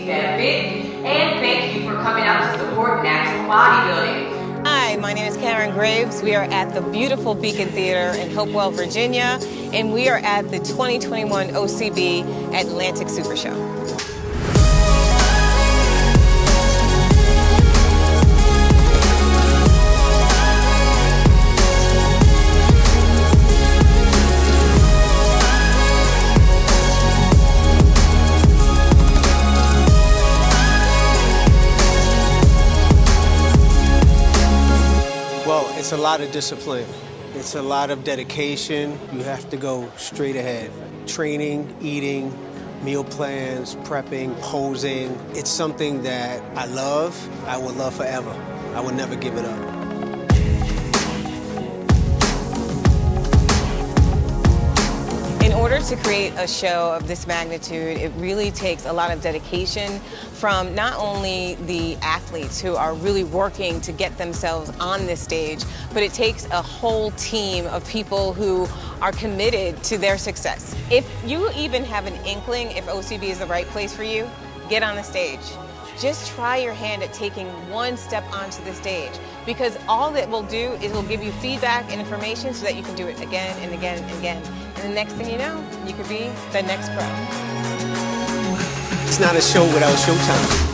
Stand Fit, and thank you for coming out to support natural bodybuilding. Hi, my name is Karen Graves. We are at the beautiful Beacon Theater in Hopewell, Virginia, and we are at the 2021 OCB Atlantic Super Show. Well, it's a lot of discipline. It's a lot of dedication. You have to go straight ahead. Training, eating, meal plans, prepping, posing. It's something that I love, I will love forever. I will never give it up. In order to create a show of this magnitude, it really takes a lot of dedication from not only the athletes who are really working to get themselves on this stage, but it takes a whole team of people who are committed to their success. If you even have an inkling if OCB is the right place for you, get on the stage. Just try your hand at taking one step onto the stage, because all that will do is it will give you feedback and information so that you can do it again and again and again. And the next thing you know, you could be the next pro. It's not a show without showtime.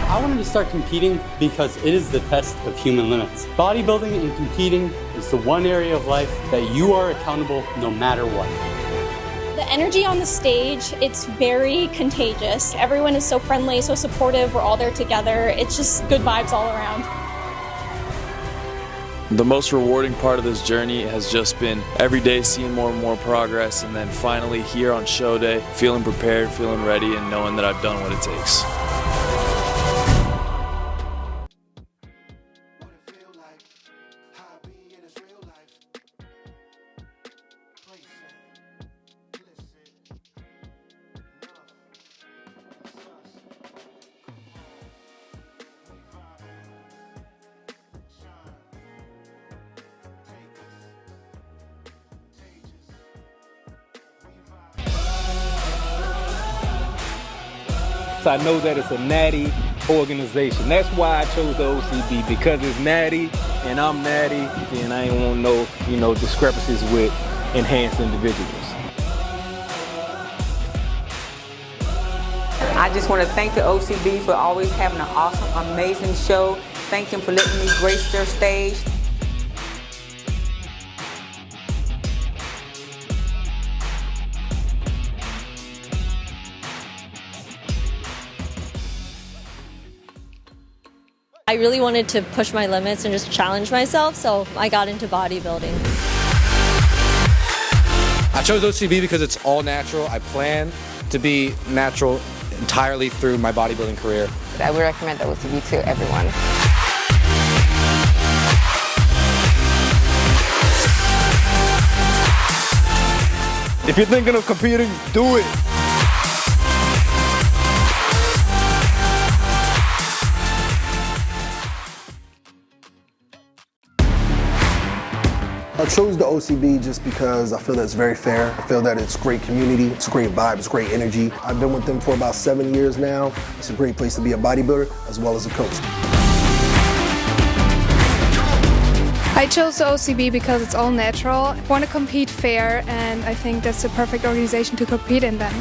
I wanted to start competing because it is the test of human limits. Bodybuilding and competing is the one area of life that you are accountable no matter what. The energy on the stage, it's very contagious. Everyone is so friendly, so supportive, we're all there together. It's just good vibes all around. The most rewarding part of this journey has just been every day seeing more and more progress, and then finally here on show day, feeling prepared, feeling ready, and knowing that I've done what it takes. I know that it's a natty organization. That's why I chose the OCB, because it's natty and I'm natty, and I ain't want no, discrepancies with enhanced individuals. I just want to thank the OCB for always having an awesome, amazing show. Thank them for letting me grace their stage. I really wanted to push my limits and just challenge myself, so I got into bodybuilding. I chose OCB because it's all natural. I plan to be natural entirely through my bodybuilding career. I would recommend the OCB to everyone. If you're thinking of competing, do it. I chose the OCB just because I feel that it's very fair. I feel that it's great community, it's a great vibe, it's great energy. I've been with them for about 7 years now. It's a great place to be a bodybuilder as well as a coach. I chose the OCB because it's all natural. I want to compete fair, and I think that's the perfect organization to compete in then.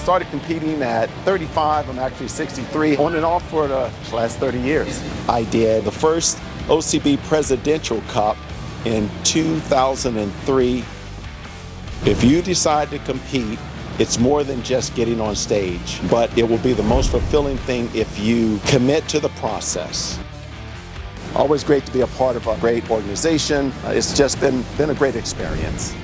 Started competing at 35, I'm actually 63, on and off for the last 30 years. I did the first OCB Presidential Cup in 2003. If you decide to compete, it's more than just getting on stage, but it will be the most fulfilling thing if you commit to the process. Always great to be a part of a great organization. It's just been a great experience.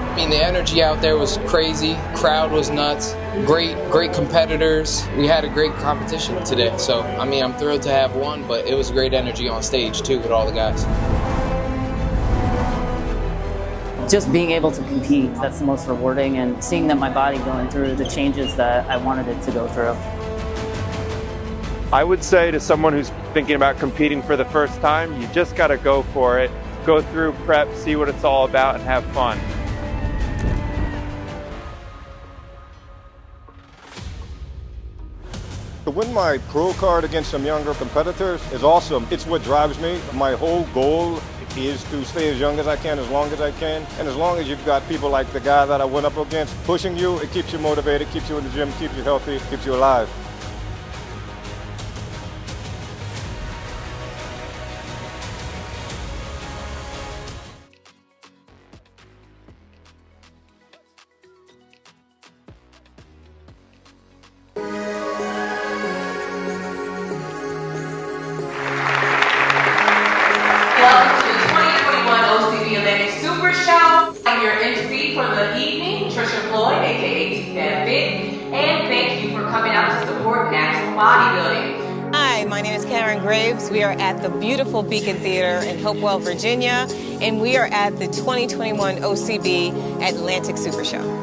I mean, the energy out there was crazy. Crowd was nuts. Great competitors. We had a great competition today. So, I mean, I'm thrilled to have won, but it was great energy on stage too with all the guys. Just being able to compete, that's the most rewarding, and seeing that my body going through the changes that I wanted it to go through. I would say to someone who's thinking about competing for the first time, you just got to go for it. Go through prep, see what it's all about, and have fun. To win my pro card against some younger competitors is awesome. It's what drives me. My whole goal is to stay as young as I can, as long as I can. And as long as you've got people like the guy that I went up against pushing you, it keeps you motivated, keeps you in the gym, keeps you healthy, keeps you alive. Hi, my name is Karen Graves. We are at the beautiful Beacon Theater in Hopewell, Virginia, and we are at the 2021 OCB Atlantic Super Show.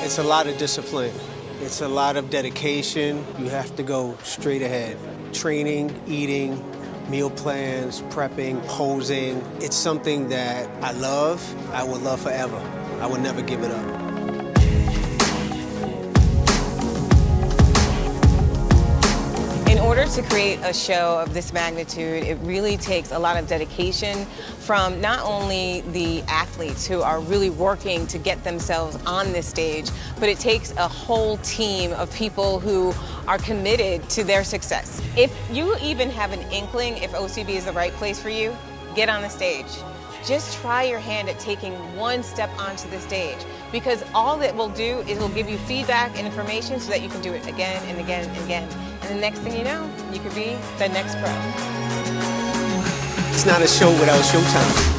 It's a lot of discipline. It's a lot of dedication. You have to go straight ahead. Training, eating, meal plans, prepping, posing. It's something that I love. I will love forever. I will never give it up. In order to create a show of this magnitude, it really takes a lot of dedication from not only the athletes who are really working to get themselves on this stage, but it takes a whole team of people who are committed to their success. If you even have an inkling if OCB is the right place for you, get on the stage. Just try your hand at taking one step onto the stage, because all it will do is it will give you feedback and information so that you can do it again and again and again. And the next thing you know, you could be the next pro. It's not a show without showtime.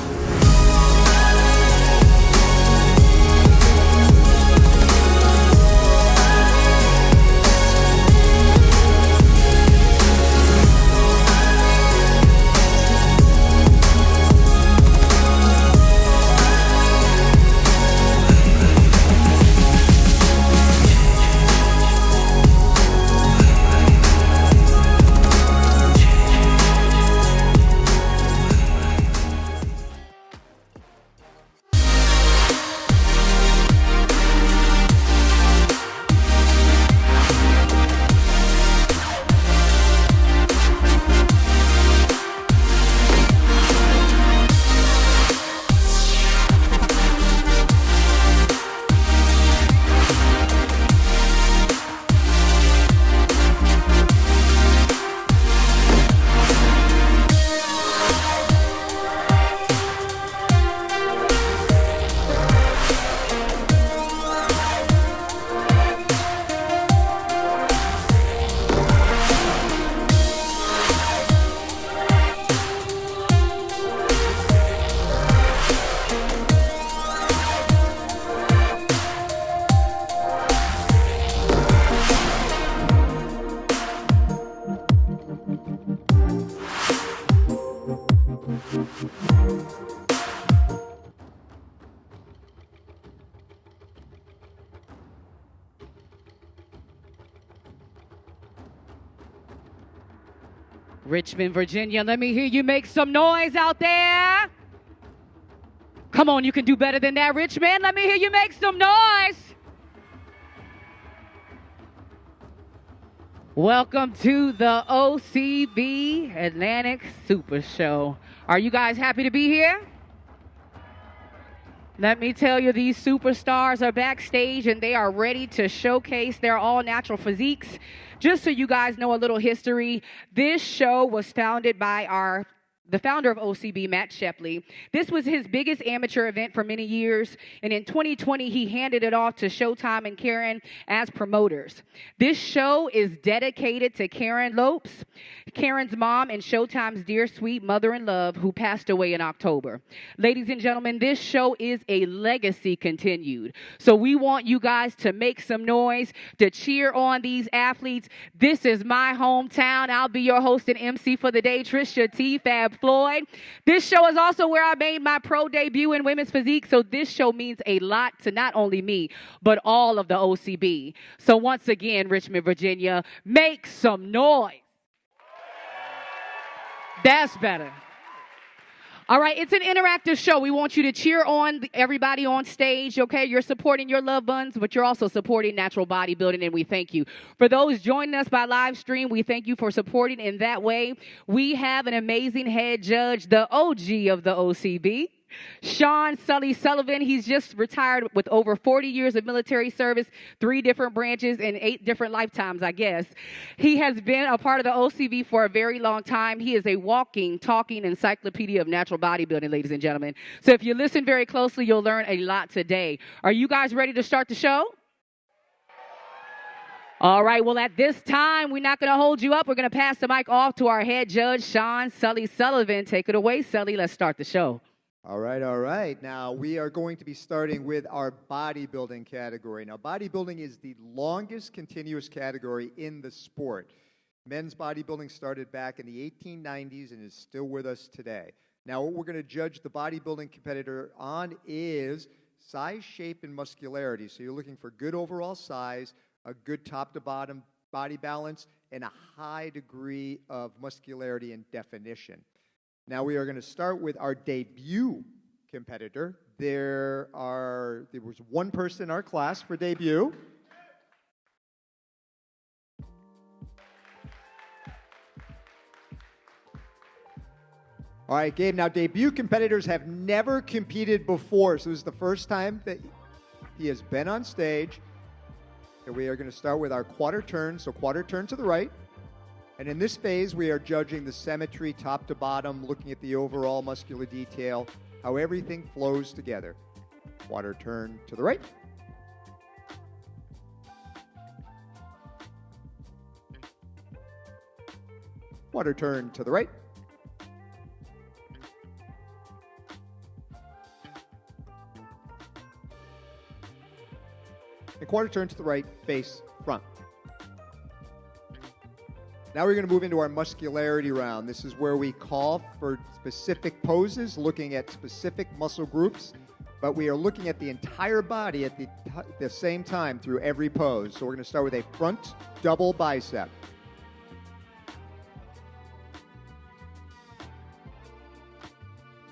Richmond, Virginia, let me hear you make some noise out there. Come on, you can do better than that, Richmond. Let me hear you make some noise. Welcome to the OCB Atlantic Super Show. Are you guys happy to be here? Let me tell you, these superstars are backstage and they are ready to showcase their all-natural physiques. Just so you guys know a little history, this show was founded by the founder of OCB, Matt Shepley. This was his biggest amateur event for many years, and in 2020, he handed it off to Showtime and Karen as promoters. This show is dedicated to Karen Lopes, Karen's mom and Showtime's dear sweet mother-in-law who passed away in October. Ladies and gentlemen, this show is a legacy continued. So we want you guys to make some noise, to cheer on these athletes. This is my hometown. I'll be your host and MC for the day, Trisha T. Fab Floyd. This show is also where I made my pro debut in women's physique, so this show means a lot to not only me, but all of the OCB. So once again, Richmond, Virginia, make some noise. That's better. All right, it's an interactive show. We want you to cheer on everybody on stage, okay? You're supporting your loved ones, but you're also supporting natural bodybuilding, and we thank you. For those joining us by live stream, we thank you for supporting in that way. We have an amazing head judge, the OG of the OCB, Sean Sully Sullivan. He's just retired with over 40 years of military service, 3 different branches, and 8 different lifetimes, I guess. He has been a part of the OCB for a very long time. He is a walking, talking encyclopedia of natural bodybuilding, ladies and gentlemen. So if you listen very closely, you'll learn a lot today. Are you guys ready to start the show? All right, well, at this time, we're not going to hold you up. We're going to pass the mic off to our head judge, Sean Sully Sullivan. Take it away, Sully. Let's start the show. All right, all right. Now, we are going to be starting with our bodybuilding category. Now, bodybuilding is the longest continuous category in the sport. Men's bodybuilding started back in the 1890s and is still with us today. Now, what we're going to judge the bodybuilding competitor on is size, shape, and muscularity. So you're looking for good overall size, a good top-to-bottom body balance, and a high degree of muscularity and definition. Now we are going to start with our debut competitor. There was one person in our class for debut. All right, Gabe, now debut competitors have never competed before, so this is the first time that he has been on stage. And we are going to start with our quarter turn, so quarter turn to the right. And in this phase, we are judging the symmetry top to bottom, looking at the overall muscular detail, how everything flows together. Quarter turn to the right. Quarter turn to the right. And quarter turn to the right, face front. Now we're going to move into our muscularity round. This is where we call for specific poses, looking at specific muscle groups, but we are looking at the entire body at the same time through every pose. So we're going to start with a front double bicep.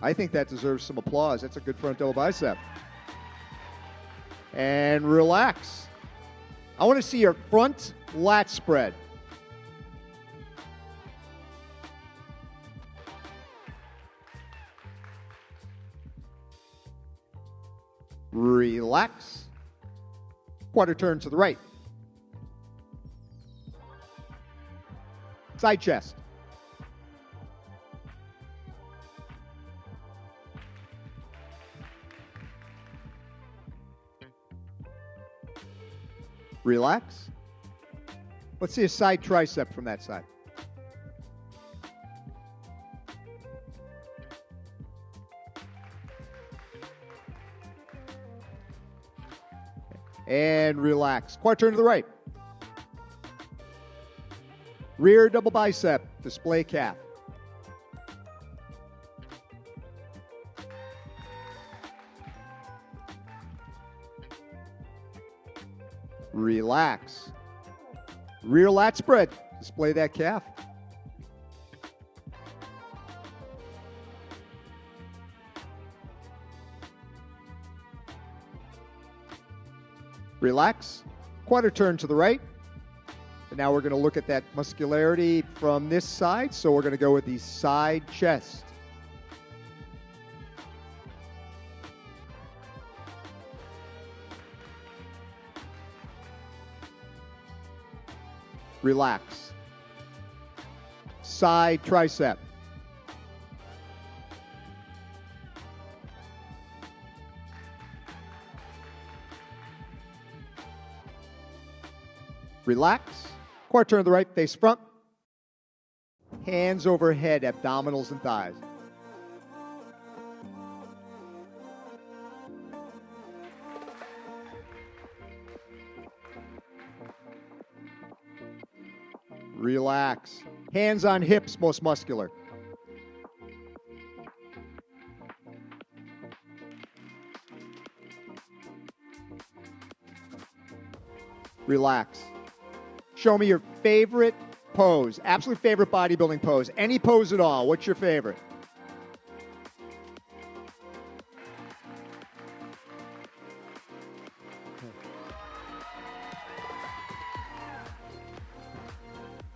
I think that deserves some applause. That's a good front double bicep. And relax. I want to see your front lat spread. Relax. Quarter turn to the right. Side chest. Relax. Let's see a side tricep from that side. And relax. Quarter turn to the right. Rear double bicep, display calf. Relax. Rear lat spread, display that calf. Relax. Quarter turn to the right. And now we're going to look at that muscularity from this side. So we're going to go with the side chest. Relax. Side tricep. Relax. Quarter turn to the right, face front. Hands overhead, abdominals and thighs. Relax. Hands on hips, most muscular. Relax. Show me your favorite pose, absolute favorite bodybuilding pose. Any pose at all. What's your favorite?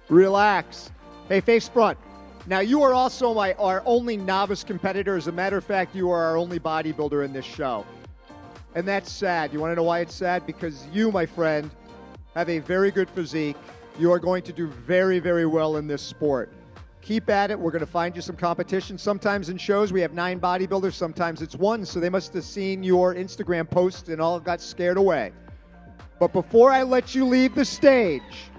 Relax. Hey, face front. Now, you are also our only novice competitor. As a matter of fact, you are our only bodybuilder in this show. And that's sad. You want to know why it's sad? Because you, my friend, have a very good physique. You are going to do very, very well in this sport. Keep at it. We're going to find you some competition. Sometimes in shows we have 9 bodybuilders. Sometimes it's 1. So they must have seen your Instagram post and all got scared away. But before I let you leave the stage,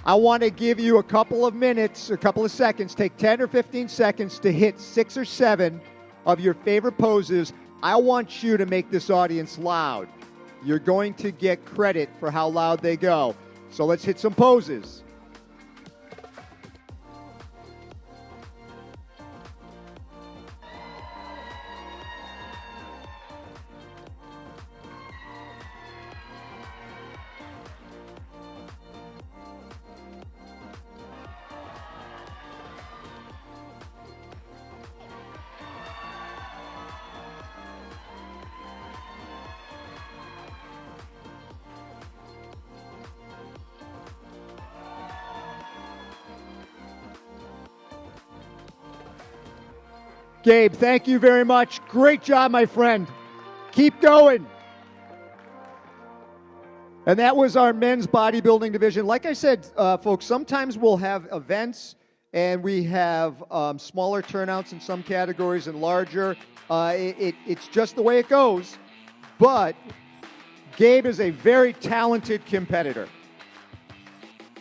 I want to give you a couple of minutes, a couple of seconds. Take 10 or 15 seconds to hit 6 or 7 of your favorite poses. I want you to make this audience loud. You're going to get credit for how loud they go. So let's hit some poses. Gabe, thank you very much. Great job, my friend. Keep going. And that was our men's bodybuilding division. Like I said, folks, sometimes we'll have events and we have smaller turnouts in some categories and larger. It's just the way it goes. But Gabe is a very talented competitor.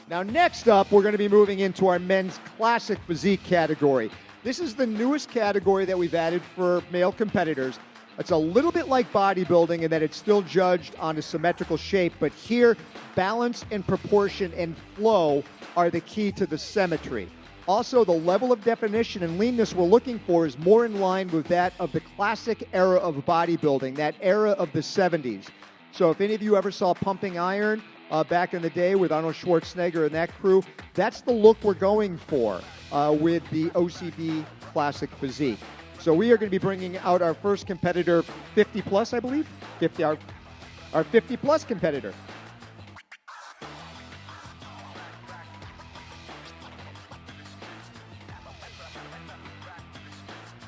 Now, next up, we're going to be moving into our men's classic physique category. This is the newest category that we've added for male competitors. It's a little bit like bodybuilding in that it's still judged on a symmetrical shape, but here, balance and proportion and flow are the key to the symmetry. Also, the level of definition and leanness we're looking for is more in line with that of the classic era of bodybuilding, that era of the 70s. So if any of you ever saw Pumping Iron back in the day with Arnold Schwarzenegger and that crew, that's the look we're going for with the OCB Classic Physique. So we are going to be bringing out our first competitor, 50 plus, I believe. Our 50 plus competitor.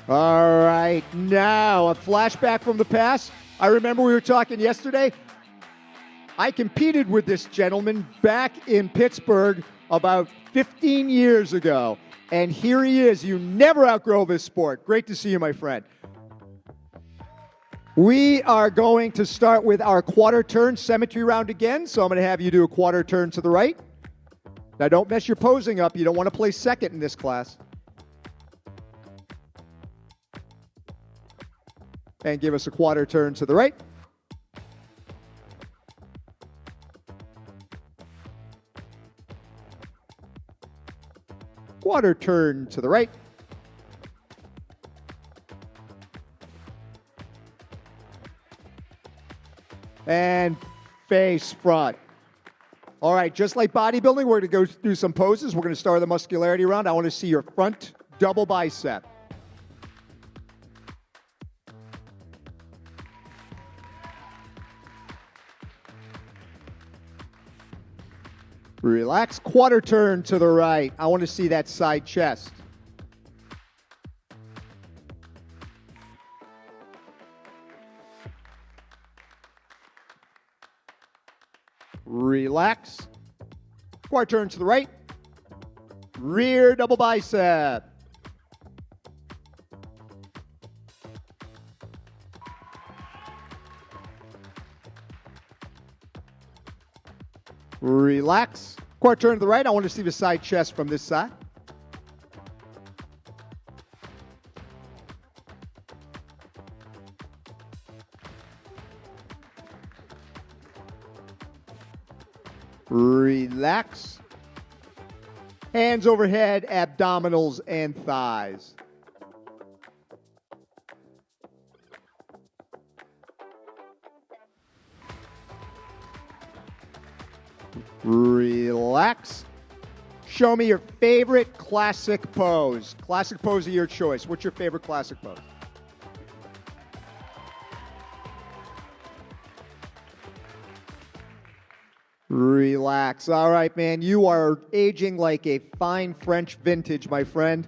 All right, now a flashback from the past. I remember we were talking yesterday. I competed with this gentleman back in Pittsburgh about 15 years ago. And here he is. You never outgrow this sport. Great to see you, my friend. We are going to start with our quarter turn symmetry round again. So I'm going to have you do a quarter turn to the right. Now, don't mess your posing up. You don't want to place second in this class. And give us a quarter turn to the right. Quarter turn to the right. And face front. All right, just like bodybuilding, we're going to go through some poses. We're going to start the muscularity round. I want to see your front double bicep. Relax. Quarter turn to the right. I want to see that side chest. Relax. Quarter turn to the right. Rear double bicep. Relax. Quarter turn to the right. I want to see the side chest from this side. Relax. Hands overhead, abdominals and thighs. Relax. Show me your favorite classic pose. Classic pose of your choice. What's your favorite classic pose? Relax. All right, man. You are aging like a fine French vintage, my friend.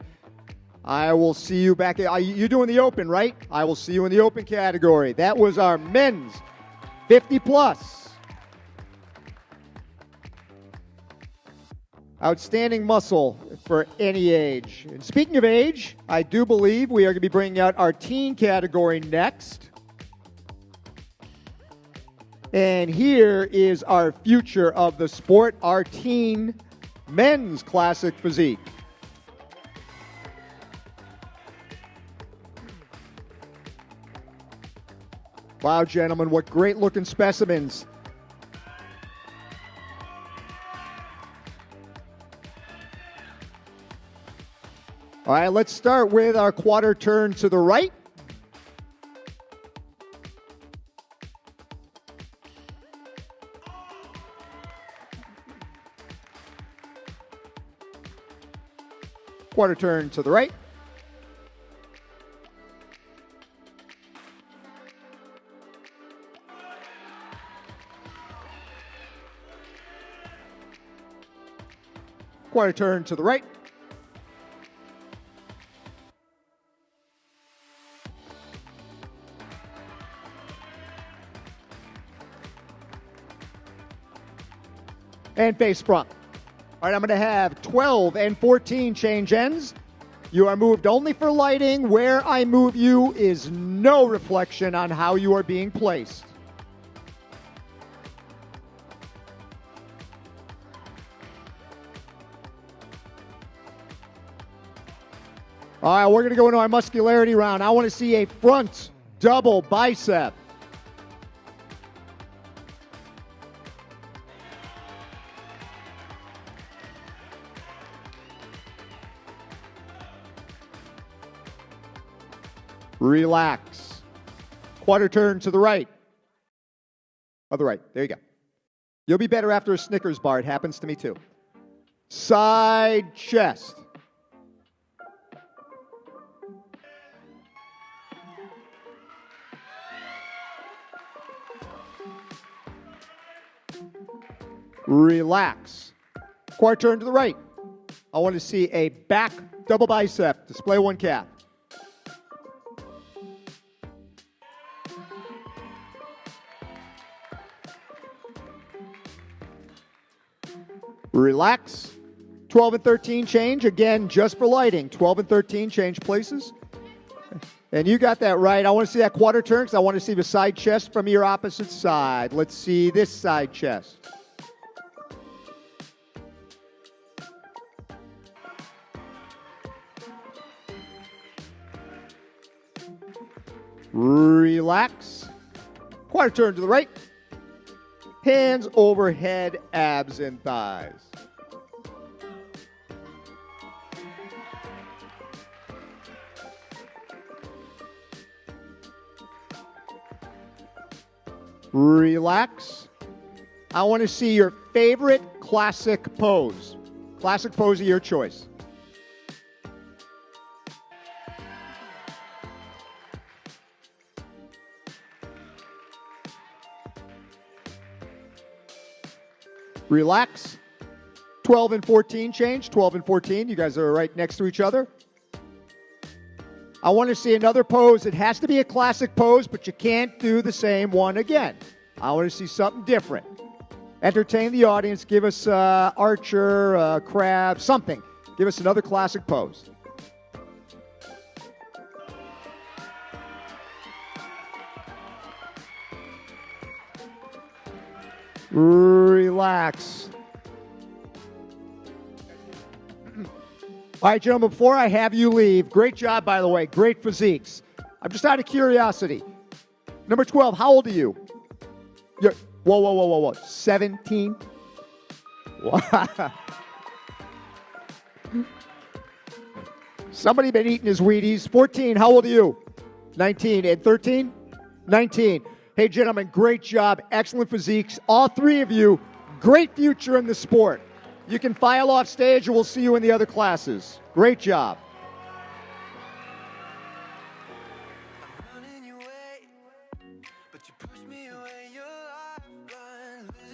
I will see you back. You're doing the open, right? I will see you in the open category. That was our men's 50 plus. Outstanding muscle for any age. And speaking of age, I do believe we are going to be bringing out our teen category next. And here is our future of the sport, our teen men's classic physique. Wow, gentlemen, what great looking specimens. All right, let's start with our quarter turn to the right. Quarter turn to the right. Quarter turn to the right. And face sprung. All right, I'm going to have 12 and 14 change ends. You are moved only for lighting. Where I move you is no reflection on how you are being placed. All right, we're going to go into our muscularity round. I want to see a front double bicep. Relax. Quarter turn to the right. Other right. There you go. You'll be better after a Snickers bar. It happens to me too. Side chest. Relax. Quarter turn to the right. I want to see a back double bicep. Display one calf. Relax. 12 and 13 change. Again, just for lighting. 12 and 13 change places. And you got that right. I want to see that quarter turn because I want to see the side chest from your opposite side. Let's see this side chest. Relax. Quarter turn to the right. Hands overhead, abs and thighs. Relax. I want to see your favorite classic pose. Classic pose of your choice. Relax. 12 and 14 change. 12 and 14. You guys are right next to each other. I want to see another pose. It has to be a classic pose, but you can't do the same one again. I want to see something different. Entertain the audience. Give us archer, crab, something. Give us another classic pose. Relax. All right, gentlemen, before I have you leave, great job, by the way. Great physiques. I'm just out of curiosity. Number 12, how old are you? You're, whoa. 17? Somebody been eating his Wheaties. 14, how old are you? 19. And 13? 19. Hey, gentlemen, great job. Excellent physiques. All three of you, great future in the sport. You can file off stage and we'll see you in the other classes. Great job.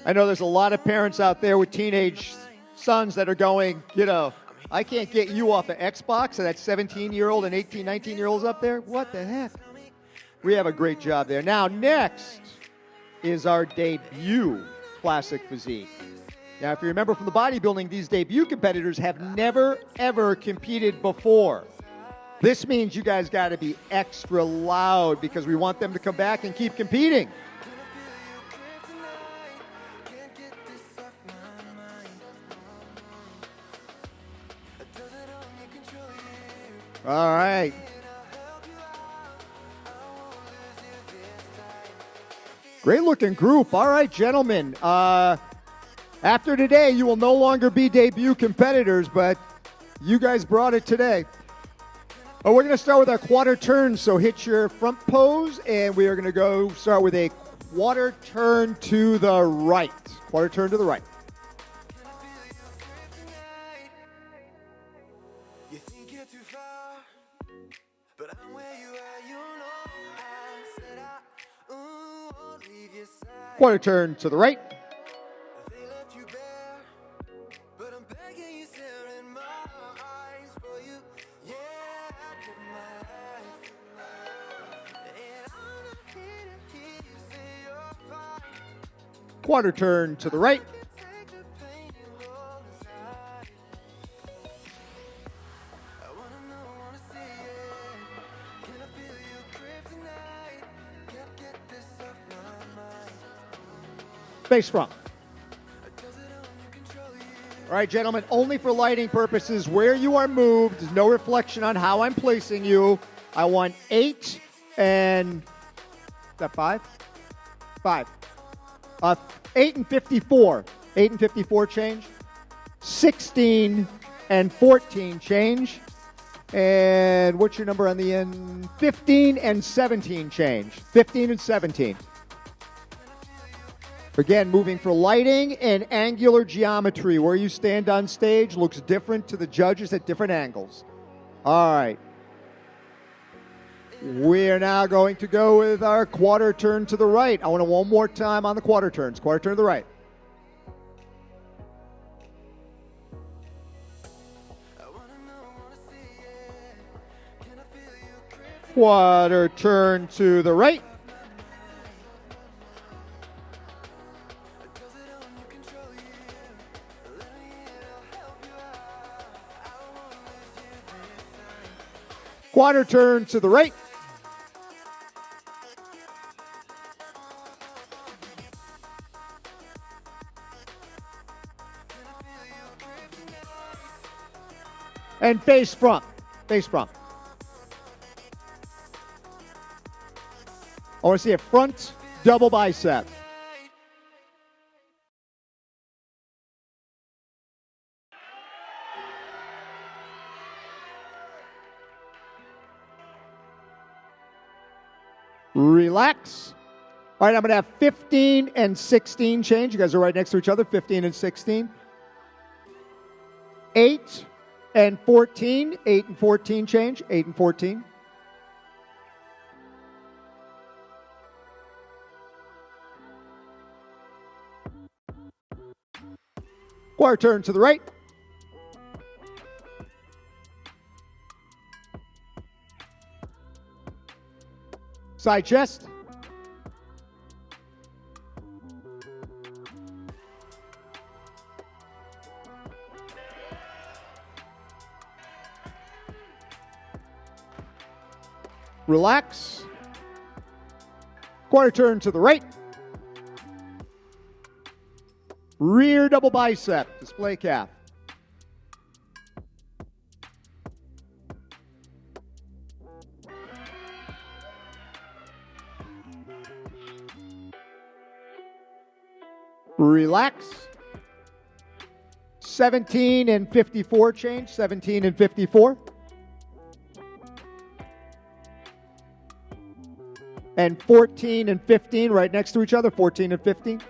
I know there's a lot of parents out there with teenage sons that are going, I can't get you off of Xbox, and that 17-year-old and 18, 19-year-olds up there. What the heck? We have a great job there. Now, next is our debut classic physique. Now, if you remember from the bodybuilding, these debut competitors have never, ever competed before. This means you guys got to be extra loud because we want them to come back and keep competing. All right. Great looking group. All right, gentlemen. After today, you will no longer be debut competitors, but you guys brought it today. We're going to start with our quarter turn, so hit your front pose, and we are going to start with a quarter turn to the right. Quarter turn to the right. Quarter turn to the right. Quarter turn to the right. Face front. All right, gentlemen, only for lighting purposes, where you are moved, there's no reflection on how I'm placing you. I want 8 and, is that 5? 5. 8 and 54. 8 and 54 change. 16 and 14 change. And what's your number on the end? 15 and 17 change. 15 and 17. Again, moving for lighting and angular geometry. Where you stand on stage looks different to the judges at different angles. All right. We're now going to go with our quarter turn to the right. I want it one more time on the quarter turns. Quarter turn to the right. Quarter turn to the right. Quarter turn to the right. And face front. Face front. I want to see a front double bicep. Relax. All right, I'm going to have 15 and 16 change. You guys are right next to each other, 15 and 16. 8 and 14. 8 and 14 change. 8 and 14. Quarter turn to the right. Side chest. Relax. Quarter turn to the right. Rear double bicep, display calf. Relax. 17 and 54 change, 17 and 54. And 14 and 15 right next to each other, 14 and 15.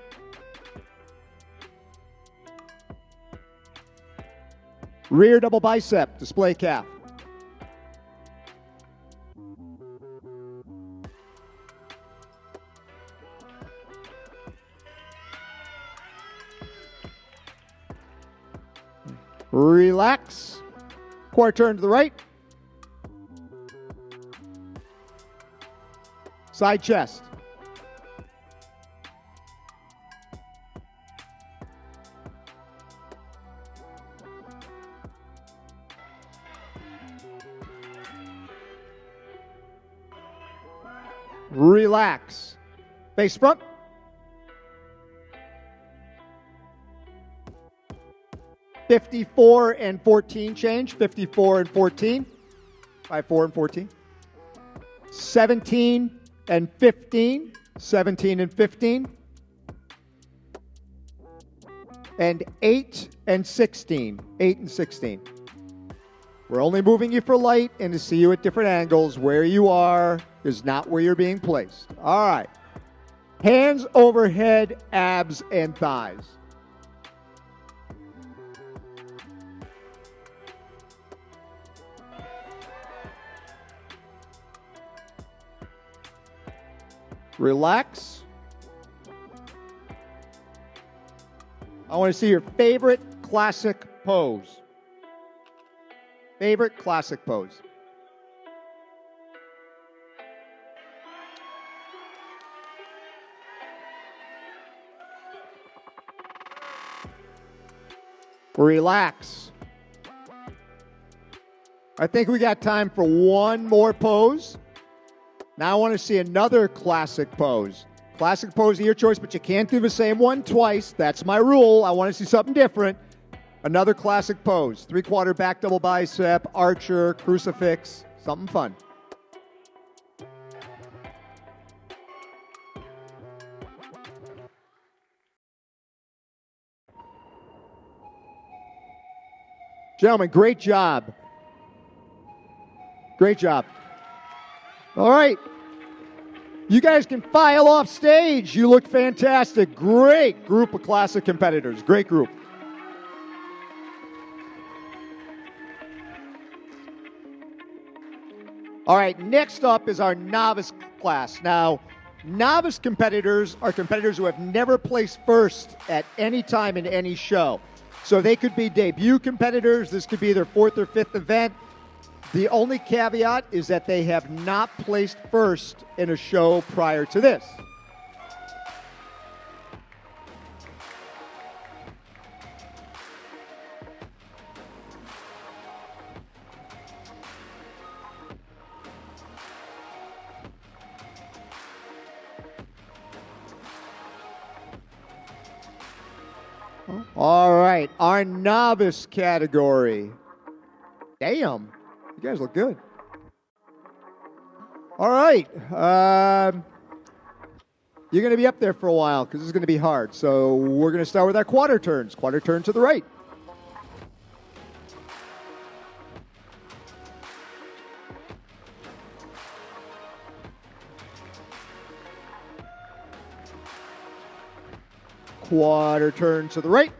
Rear double bicep, display calf. Relax. Quarter turn to the right. Side chest. Relax. Face front. (54 and 14 change. 54 and 14. 54 and 14. 17 and 15. 17 and 15. And 8 and 16. 8 and 16. We're only moving you for light and to see you at different angles. Where you are is not where you're being placed. All right. Hands overhead, abs and thighs. Relax. I want to see your favorite classic pose. Favorite classic pose. Relax. I think we got time for one more pose. Now I want to see another classic pose. Classic pose of your choice, but you can't do the same one twice. That's my rule. I want to see something different. Another classic pose. 3/4 back double bicep, archer, crucifix, something fun. Gentlemen, great job. Great job. All right. You guys can file off stage. You look fantastic. Great group of classic competitors. Great group. All right, next up is our novice class. Now, novice competitors are competitors who have never placed first at any time in any show. So they could be debut competitors. This could be their 4th or 5th event. The only caveat is that they have not placed first in a show prior to this. All right, our novice category. Damn, you guys look good. All right, you're going to be up there for a while because this is going to be hard. So we're going to start with our quarter turns. Quarter turn to the right. Quarter turn to the right.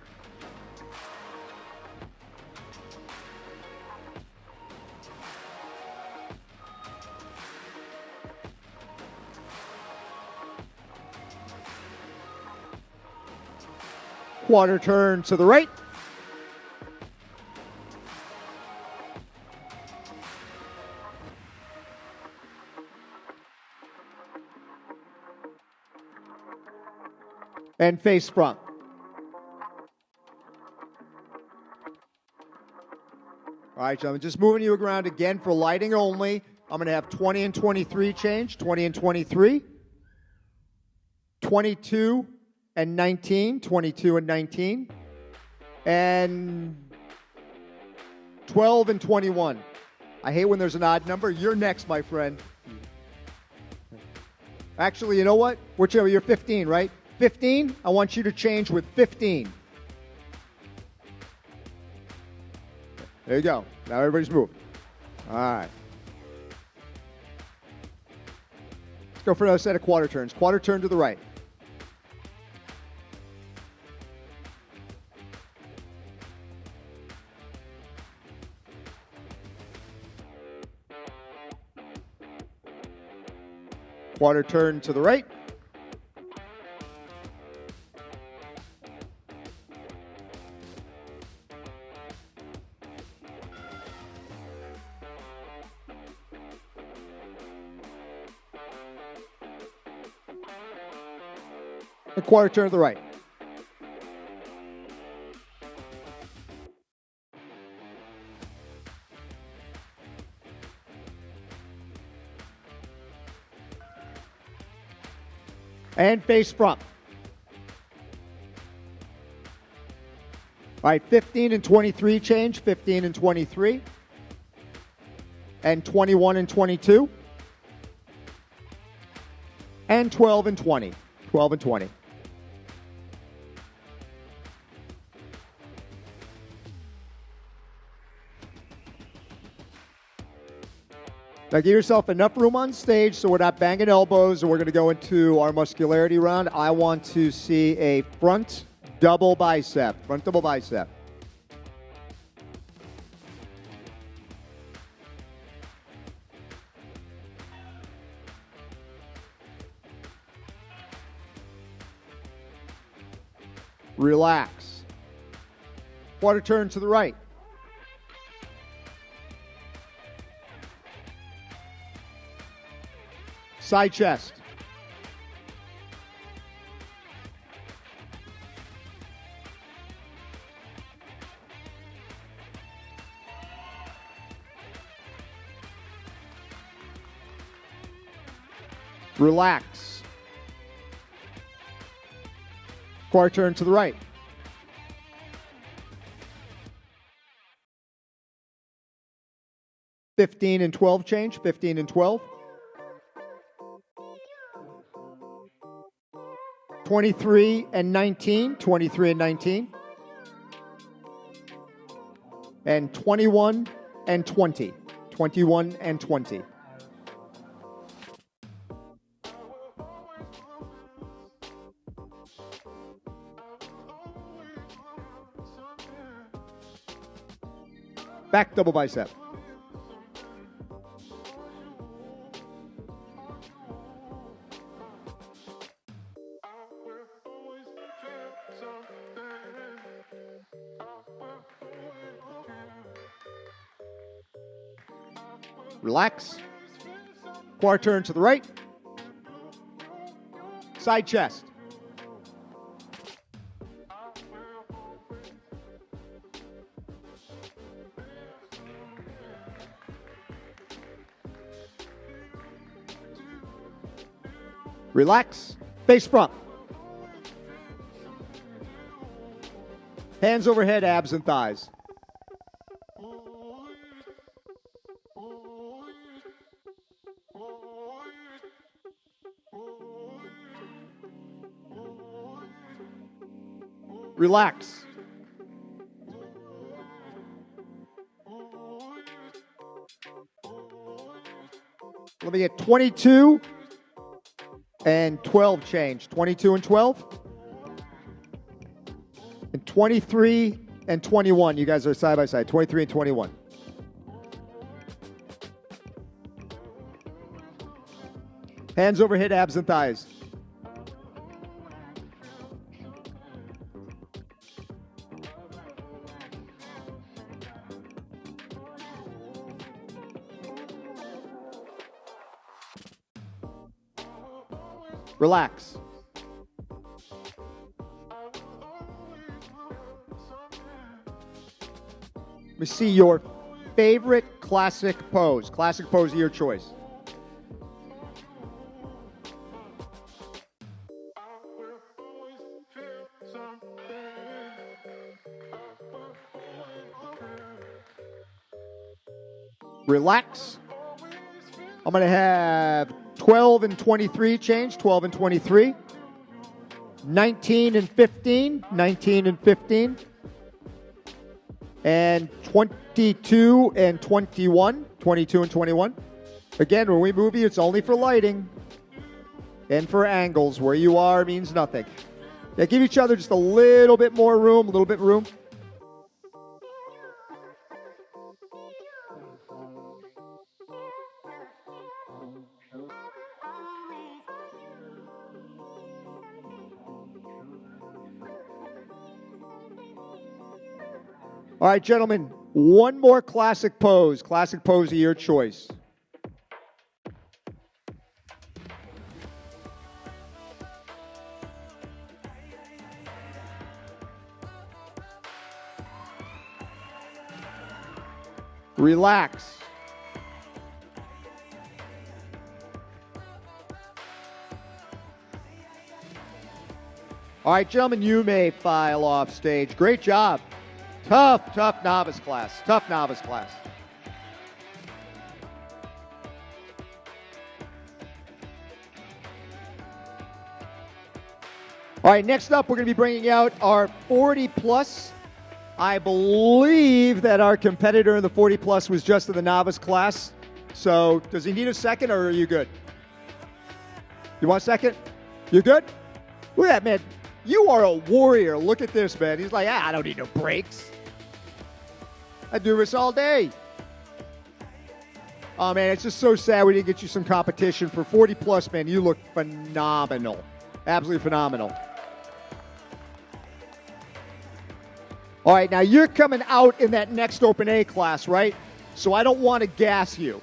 Quarter turn to the right. And face front. All right, gentlemen, just moving you around again for lighting only. I'm going to have 20 and 23 change, 20 and 23. 22 and 19, 22 and 19. And 12 and 21. I hate when there's an odd number. You're next, my friend. Actually, you know what? Whichever, you're 15, right? 15, I want you to change with 15. There you go. Now everybody's moving. All right. Let's go for another set of quarter turns. Quarter turn to the right. Quarter turn to the right. A quarter turn to the right. And face front. All right, 15 and 23 change, 15 and 23. And 21 and 22. And 12 and 20. 12 and 20. Now give yourself enough room on stage so we're not banging elbows, and we're going to go into our muscularity round. I want to see a front double bicep. Front double bicep. Relax. Quarter turn to the right. Side chest. Relax. Quarter turn to the right. $15 and $12 change. 15 and 12. 23 and 19, 23 and 19, and 21 and 20, 21 and 20. Back double bicep. Relax. Quarter turn to the right. Side chest. Relax. Face front. Hands overhead, abs and thighs. Relax. Let me get 22 and 12 change. 22 and 12. And 23 and 21. You guys are side by side. 23 and 21. Hands overhead, abs and thighs. Relax. me see your favorite classic pose. Classic pose of your choice. Relax. I'm going to have 12 and 23 change, 12 and 23. 19 and 15, 19 and 15. And 22 and 21, 22 and 21. Again, when we move you, it's only for lighting and for angles. Where you are means nothing. Yeah, give each other just a little bit more room, a little bit room. All right, gentlemen, one more classic pose of your choice. Relax. All right, gentlemen, you may file off stage. Great job. Tough novice class. Tough novice class. All right, next up, we're going to be bringing out our 40-plus. I believe that our competitor in the 40-plus was just in the novice class. So does he need a second, or are you good? You want a second? You good? Look at that, man. You are a warrior. Look at this, man. He's like, I don't need no breaks. I do this all day. Oh, man, it's just so sad we didn't get you some competition. For 40-plus, man, you look phenomenal. Absolutely phenomenal. All right, now you're coming out in that next Open A class, right? So I don't want to gas you.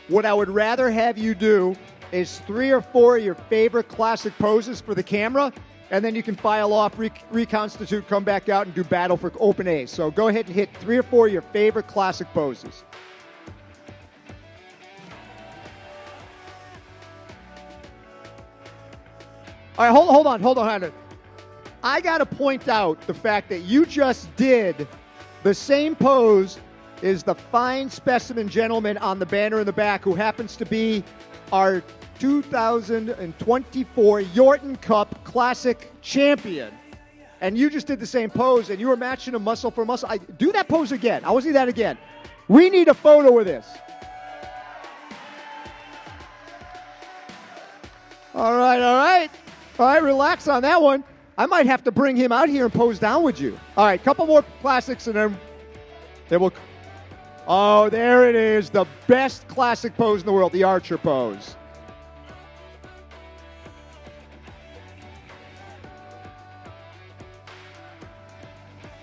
What I would rather have you do is 3 or 4 of your favorite classic poses for the camera, and then you can file off, reconstitute, come back out, and do battle for Open A. So go ahead and hit 3 or 4 of your favorite classic poses. All right, hold on. I got to point out the fact that you just did the same pose as the fine specimen gentleman on the banner in the back, who happens to be our 2024 Yorton Cup Classic champion. And you just did the same pose, and you were matching him muscle for muscle. Do that pose again. I want to see that again. We need a photo of this. All right, relax on that one. I might have to bring him out here and pose down with you. All right, couple more classics, and then we'll... Oh, there it is. The best classic pose in the world, the archer pose.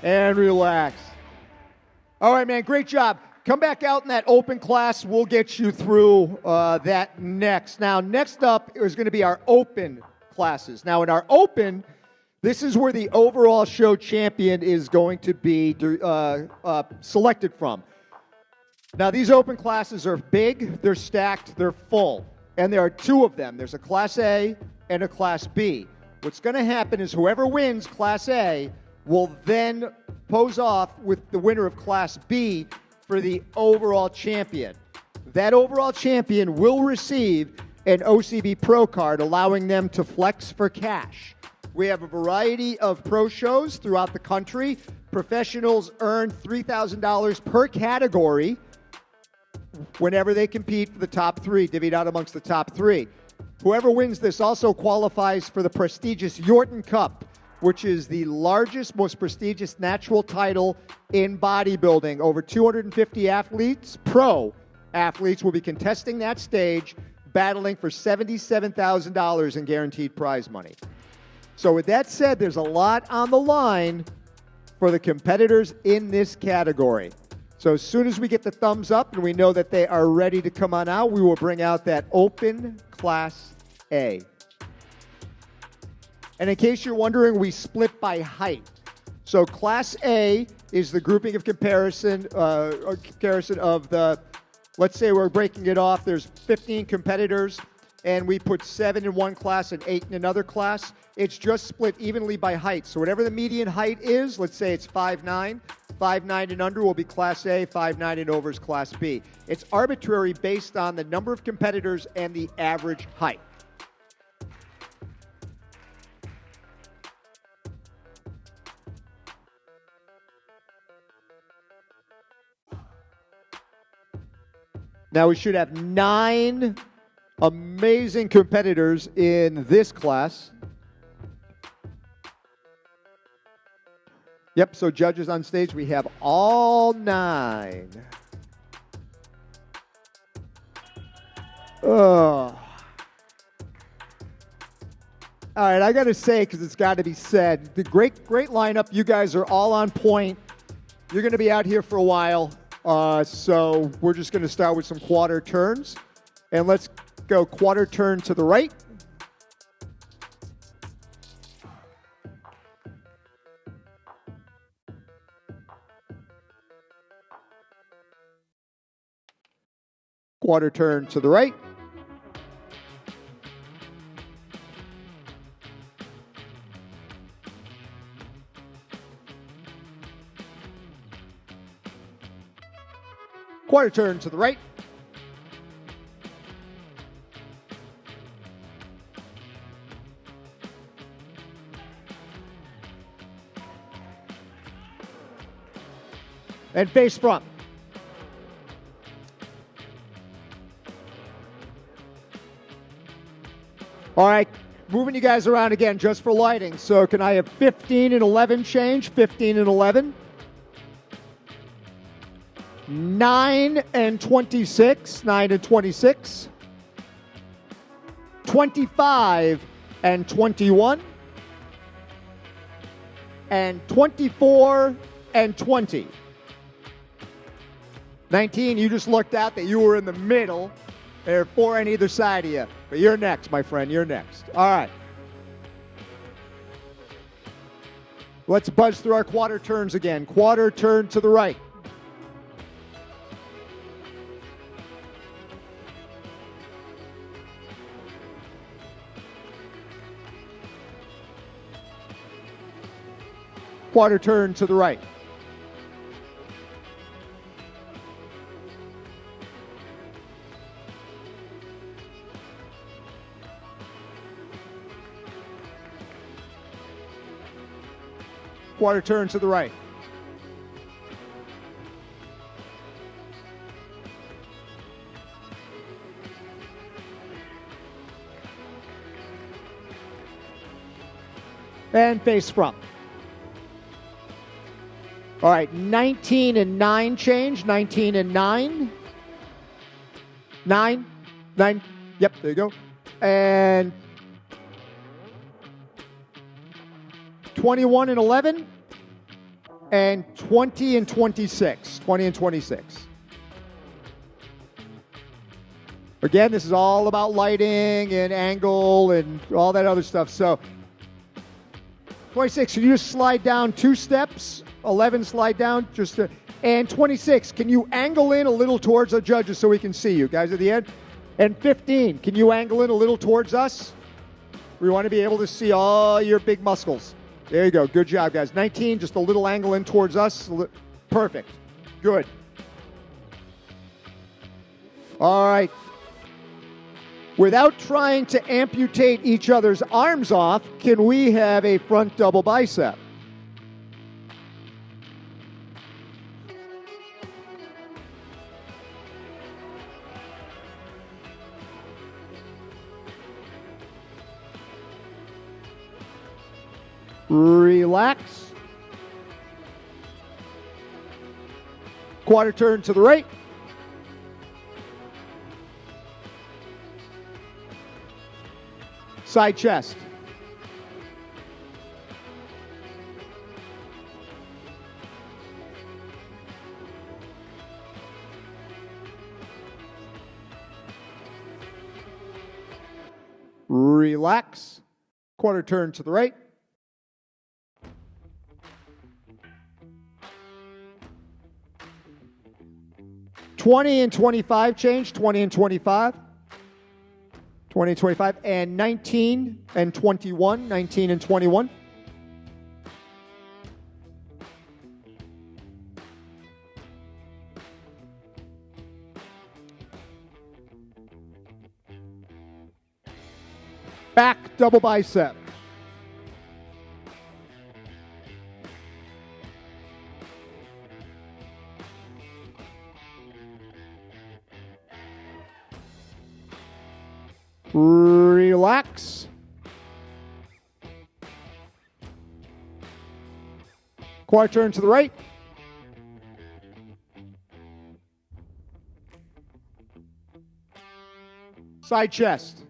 And relax. All right, man, great job. Come back out in that open class. We'll get you through that next. Now, next up is going to be our open classes. Now, in our open, this is where the overall show champion is going to be selected from. Now, these open classes are big, they're stacked, they're full. And there are 2 of them. There's a Class A and a Class B. What's going to happen is whoever wins Class A will then pose off with the winner of Class B for the overall champion. That overall champion will receive an OCB Pro card, allowing them to flex for cash. We have a variety of pro shows throughout the country. Professionals earn $3,000 per category whenever they compete for the top 3, divvied out amongst the top 3. Whoever wins this also qualifies for the prestigious Yorton Cup, which is the largest, most prestigious natural title in bodybuilding. Over 250 athletes, pro athletes, will be contesting that stage, battling for $77,000 in guaranteed prize money. So with that said, there's a lot on the line for the competitors in this category. So as soon as we get the thumbs up and we know that they are ready to come on out, we will bring out that open Class A. And in case you're wondering, we split by height. So Class A is the grouping of comparison of the, let's say we're breaking it off, there's 15 competitors, and we put 7 in one class and 8 in another class. It's just split evenly by height. So whatever the median height is, let's say it's 5'9", 5'9" and under will be Class A, 5'9" and over is Class B. It's arbitrary based on the number of competitors and the average height. Now we should have 9 amazing competitors in this class. Yep, so judges on stage, we have all 9. All right, I got to say, because it's got to be said, the great lineup. You guys are all on point. You're going to be out here for a while. So we're just going to start with some quarter turns. And let's go quarter turn to the right. Quarter turn to the right. Quarter turn to the right. And face front. All right, moving you guys around again just for lighting. So can I have 15 and 11 change? 15 and 11. 9 and 26. 9 and 26. 25 and 21. And 24 and 20. 19, you just looked out that you were in the middle. There are 4 on either side of you. But you're next, my friend. You're next. All right. Let's buzz through our quarter turns again. Quarter turn to the right. Quarter turn to the right. Quarter turn to the right. And face front. All right, 19 and 9 change. 19 and 9. 9. Yep, there you go. And 21 and 11. And 20 and 26. 20 and 26. Again, this is all about lighting and angle and all that other stuff. So 26, can you just slide down 2 steps? 11, slide down. And 26, can you angle in a little towards the judges so we can see you guys at the end? And 15, can you angle in a little towards us? We want to be able to see all your big muscles. There you go. Good job, guys. 19, just a little angle in towards us. Perfect. Good. All right. Without trying to amputate each other's arms off, can we have a front double bicep? Relax. Quarter turn to the right. Side chest. Relax. Quarter turn to the right. 20 and 25 change, 20 and 25. 20 and 25, and 19 and 21, 19 and 21. Back double bicep. Relax. Quad turn to the right. Side chest.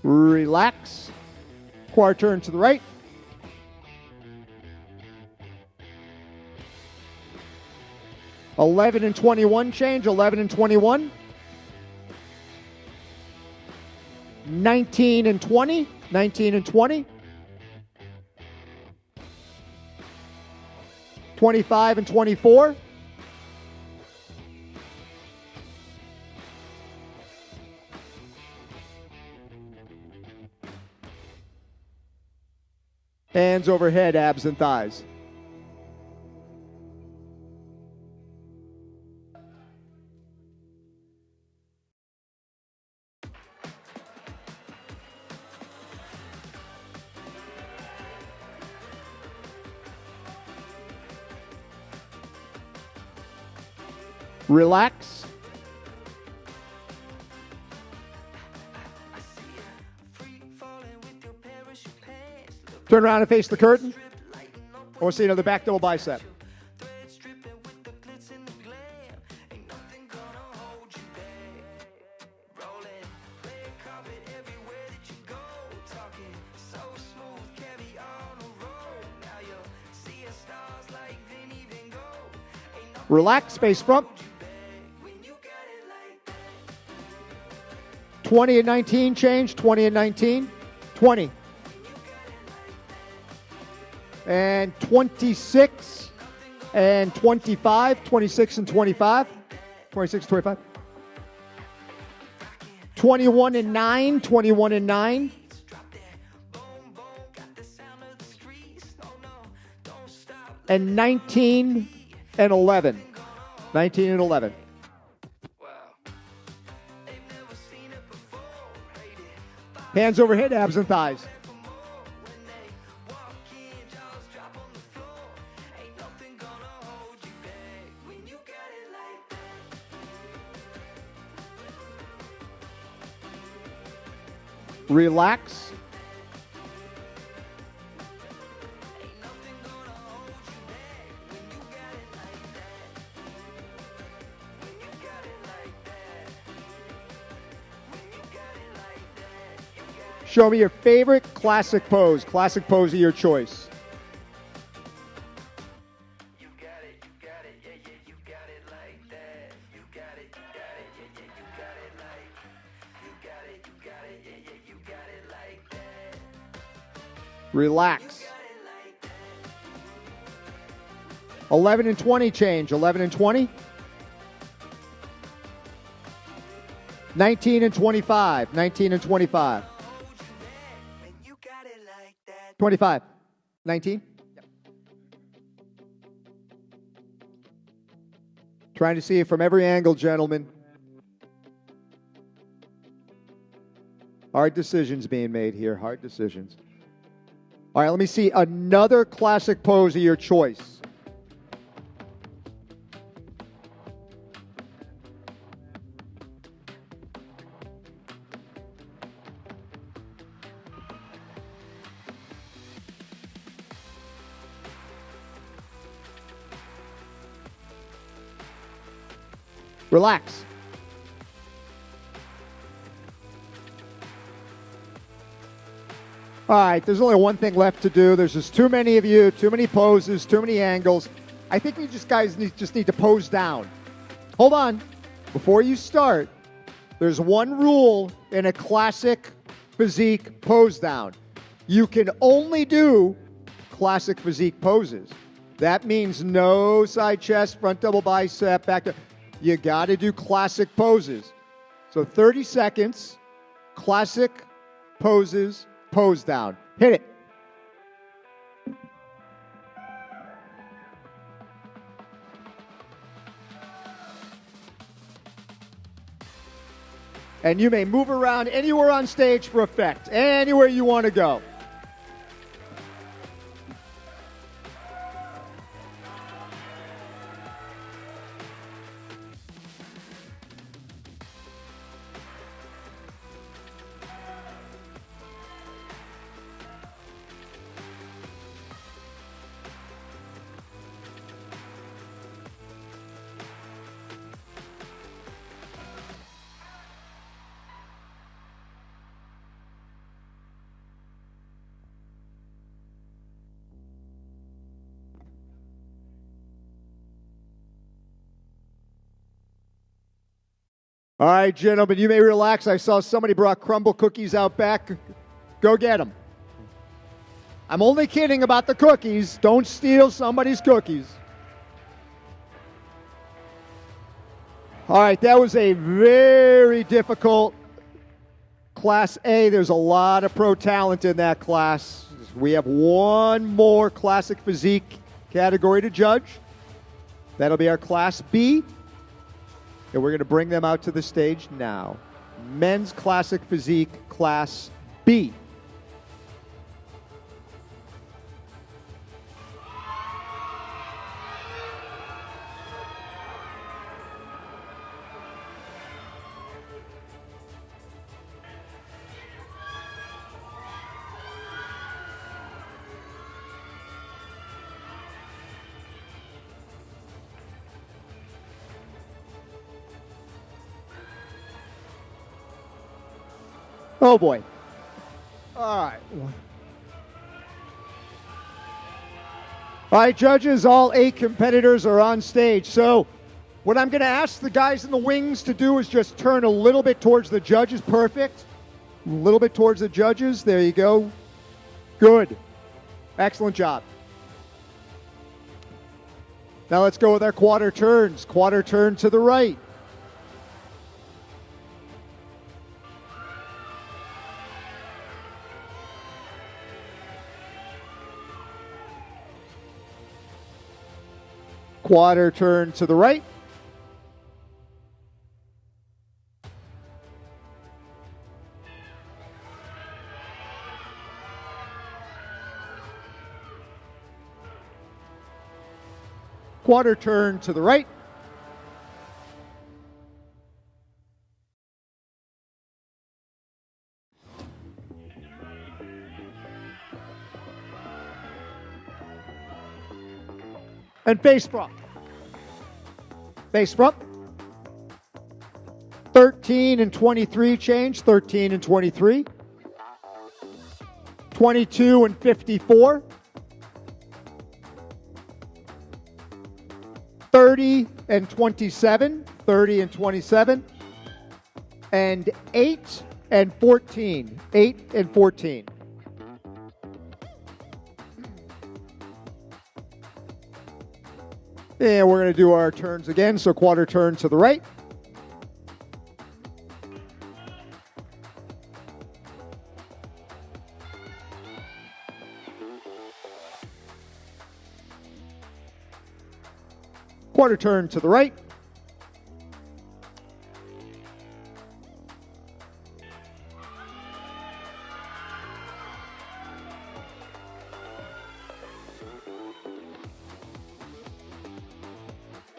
Relax. Quad turn to the right. (11 and 21 change, 11 and 21. 19 and 20, 19 and 20. 25 and 24. Hands overhead, abs and thighs. Relax. Turn around and face the curtain. I want to see another back double bicep. Relax, face front. 20 and 19 change, 20 and 19, 20. And 26 and 25, 26 and 25, 26 and 25. 21 and 9, 21 and 9. And 19 and 11, 19 and 11. Hands overhead, abs and thighs. Relax. Show me your favorite classic pose of your choice. Relax. 11 and 20 change, 11 and 20. 19 and 25, 19 and 25. 25. 19. Yep. Trying to see it from every angle, gentlemen. Hard decisions being made here. Hard decisions. All right, let me see another classic pose of your choice. Relax. All right, there's only one thing left to do. There's just too many of you, too many poses, too many angles. I think we just need to pose down. Hold on. Before you start, There's one rule in a classic physique pose down. You can only do classic physique poses. That means no side chest, front double bicep, back to. You got to do classic poses. So 30 seconds, classic poses, pose down. Hit it. And you may move around anywhere on stage for effect, anywhere you want to go. All right, gentlemen, you may relax. I saw somebody brought crumble cookies out back. Go get them. I'm only kidding about the cookies. Don't steal somebody's cookies. All right, that was a very difficult Class A. There's a lot of pro talent in that class. We have one more classic physique category to judge. That'll be our Class B. And we're going to bring them out to the stage now. Men's Classic Physique, Class B. Oh boy. All right. All right, judges, all 8 competitors are on stage. So what I'm going to ask the guys in the wings to do is just turn a little bit towards the judges. Perfect. A little bit towards the judges. There you go. Good. Excellent job. Now let's go with our quarter turns. Quarter turn to the right. Quarter turn to the right. Quarter turn to the right. And face front. Face front. 13 and 23 change. 13 and 23. 22 and 54. 30 and 27. 30 and 27. And 8 and 14. 8 and 14. And we're going to do our turns again. So quarter turn to the right. Quarter turn to the right.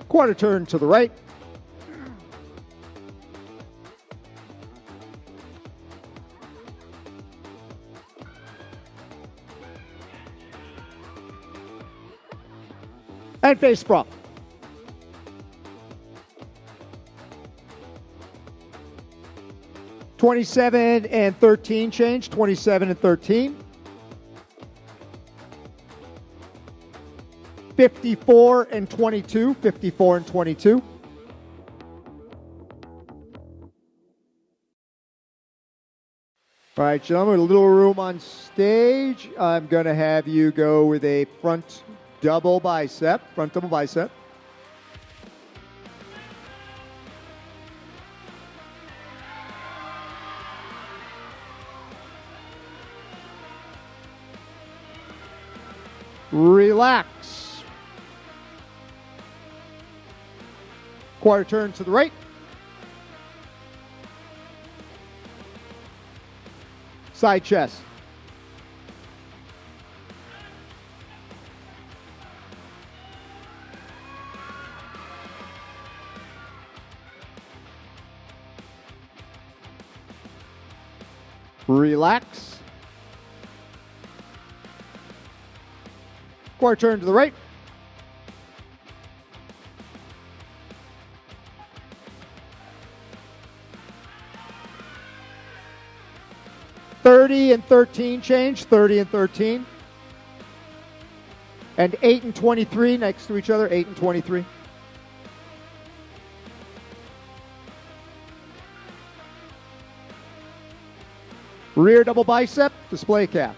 Quarter turn to the right. And face front. (27 and 13 change. 27 and 13. 54 and 22. 54 and 22. All right, gentlemen, a little room on stage. I'm going to have you go with a front double bicep. Front double bicep. Relax. Quarter turn to the right. Side chest. Relax. Quarter turn to the right. $30 and $13 change, 30 and 13. And 8 and 23 next to each other, 8 and 23. Rear double bicep, display calf.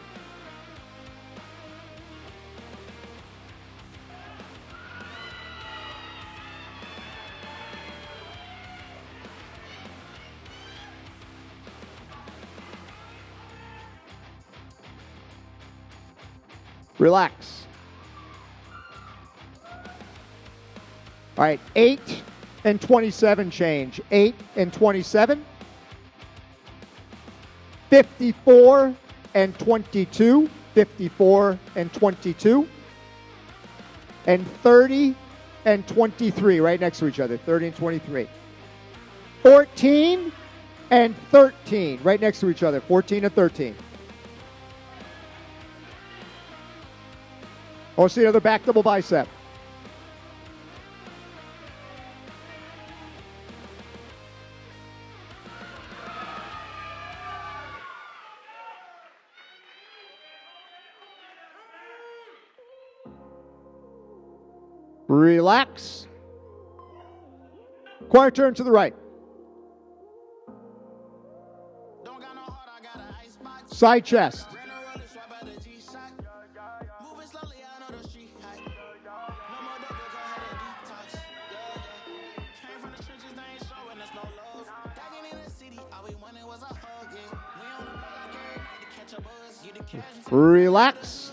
Relax. All right, 8 and 27 change. 8 and 27. 54 and 22. 54 and 22. And 30 and 23, right next to each other. 30 and 23. 14 and 13, right next to each other. 14 and 13. Oh, see another back double bicep. Relax. Quarter turn to the right. Side chest. Relax.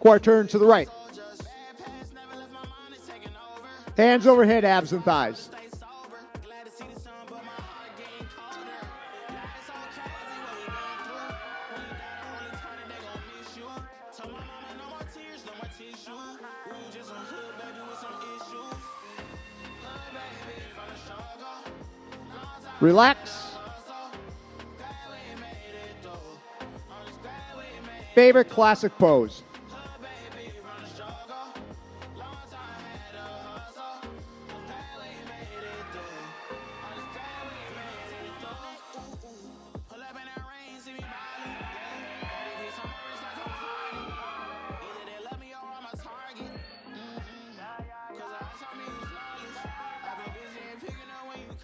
Quarter turn to the right. Hands overhead, abs and thighs. Relax. Favorite classic pose.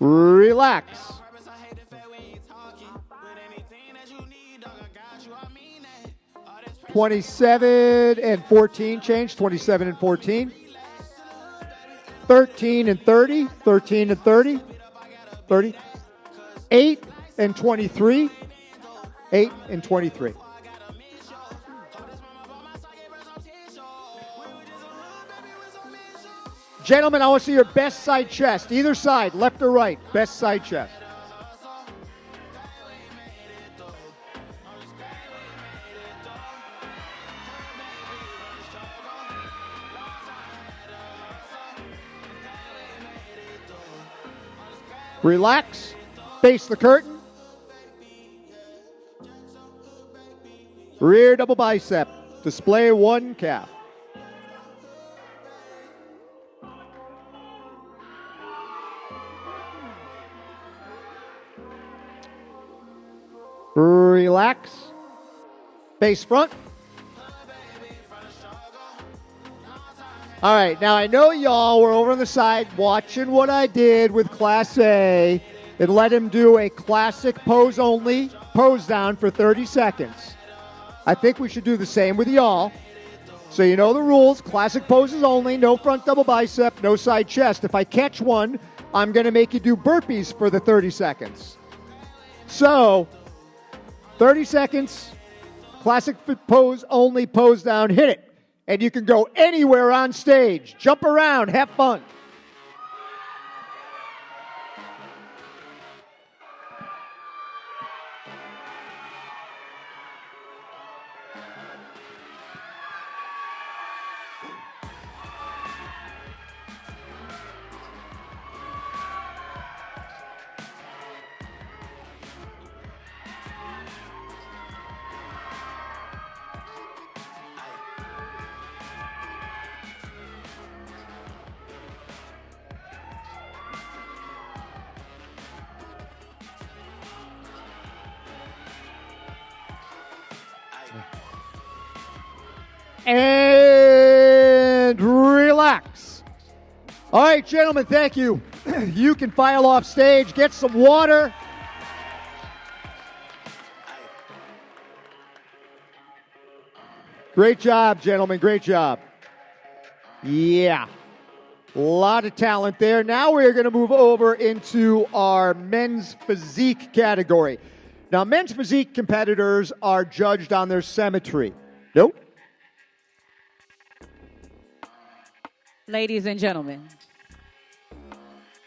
Relax. $27 and $14 change. 27 and 14. 13 and 30. 13 and 30. 30. 8 and 23. 8 and 23. Gentlemen, I want to see your best side chest. Either side, left or right. Best side chest. Relax. Face the curtain. Rear double bicep. Display one calf. Relax. Face front. All right, now I know y'all were over on the side watching what I did with Class A. and let him do a classic pose only, pose down for 30 seconds. I think we should do the same with y'all. So you know the rules, classic poses only, no front double bicep, no side chest. If I catch one, I'm going to make you do burpees for the 30 seconds. So, 30 seconds, classic pose only, pose down, hit it. And you can go anywhere on stage. Jump around, have fun. And relax. All right, gentlemen, thank you. You can file off stage, get some water. Great job, gentlemen, great job. Yeah, a lot of talent there. Now we're going to move over into our men's physique category. Now, men's physique competitors are judged on their symmetry. Nope. Ladies and gentlemen,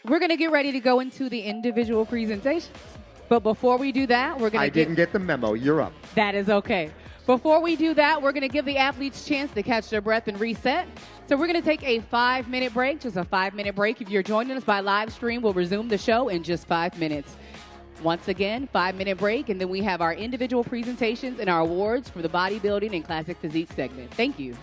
we're going to get ready to go into the individual presentations. But before we do that, we're going to I didn't get the memo. You're up. That is okay. Before we do that, we're going to give the athletes a chance to catch their breath and reset. So we're going to take a 5-minute break, just a 5-minute break. If you're joining us by live stream, we'll resume the show in just 5 minutes. Once again, 5-minute break, and then we have our individual presentations and our awards for the bodybuilding and classic physique segment. Thank you.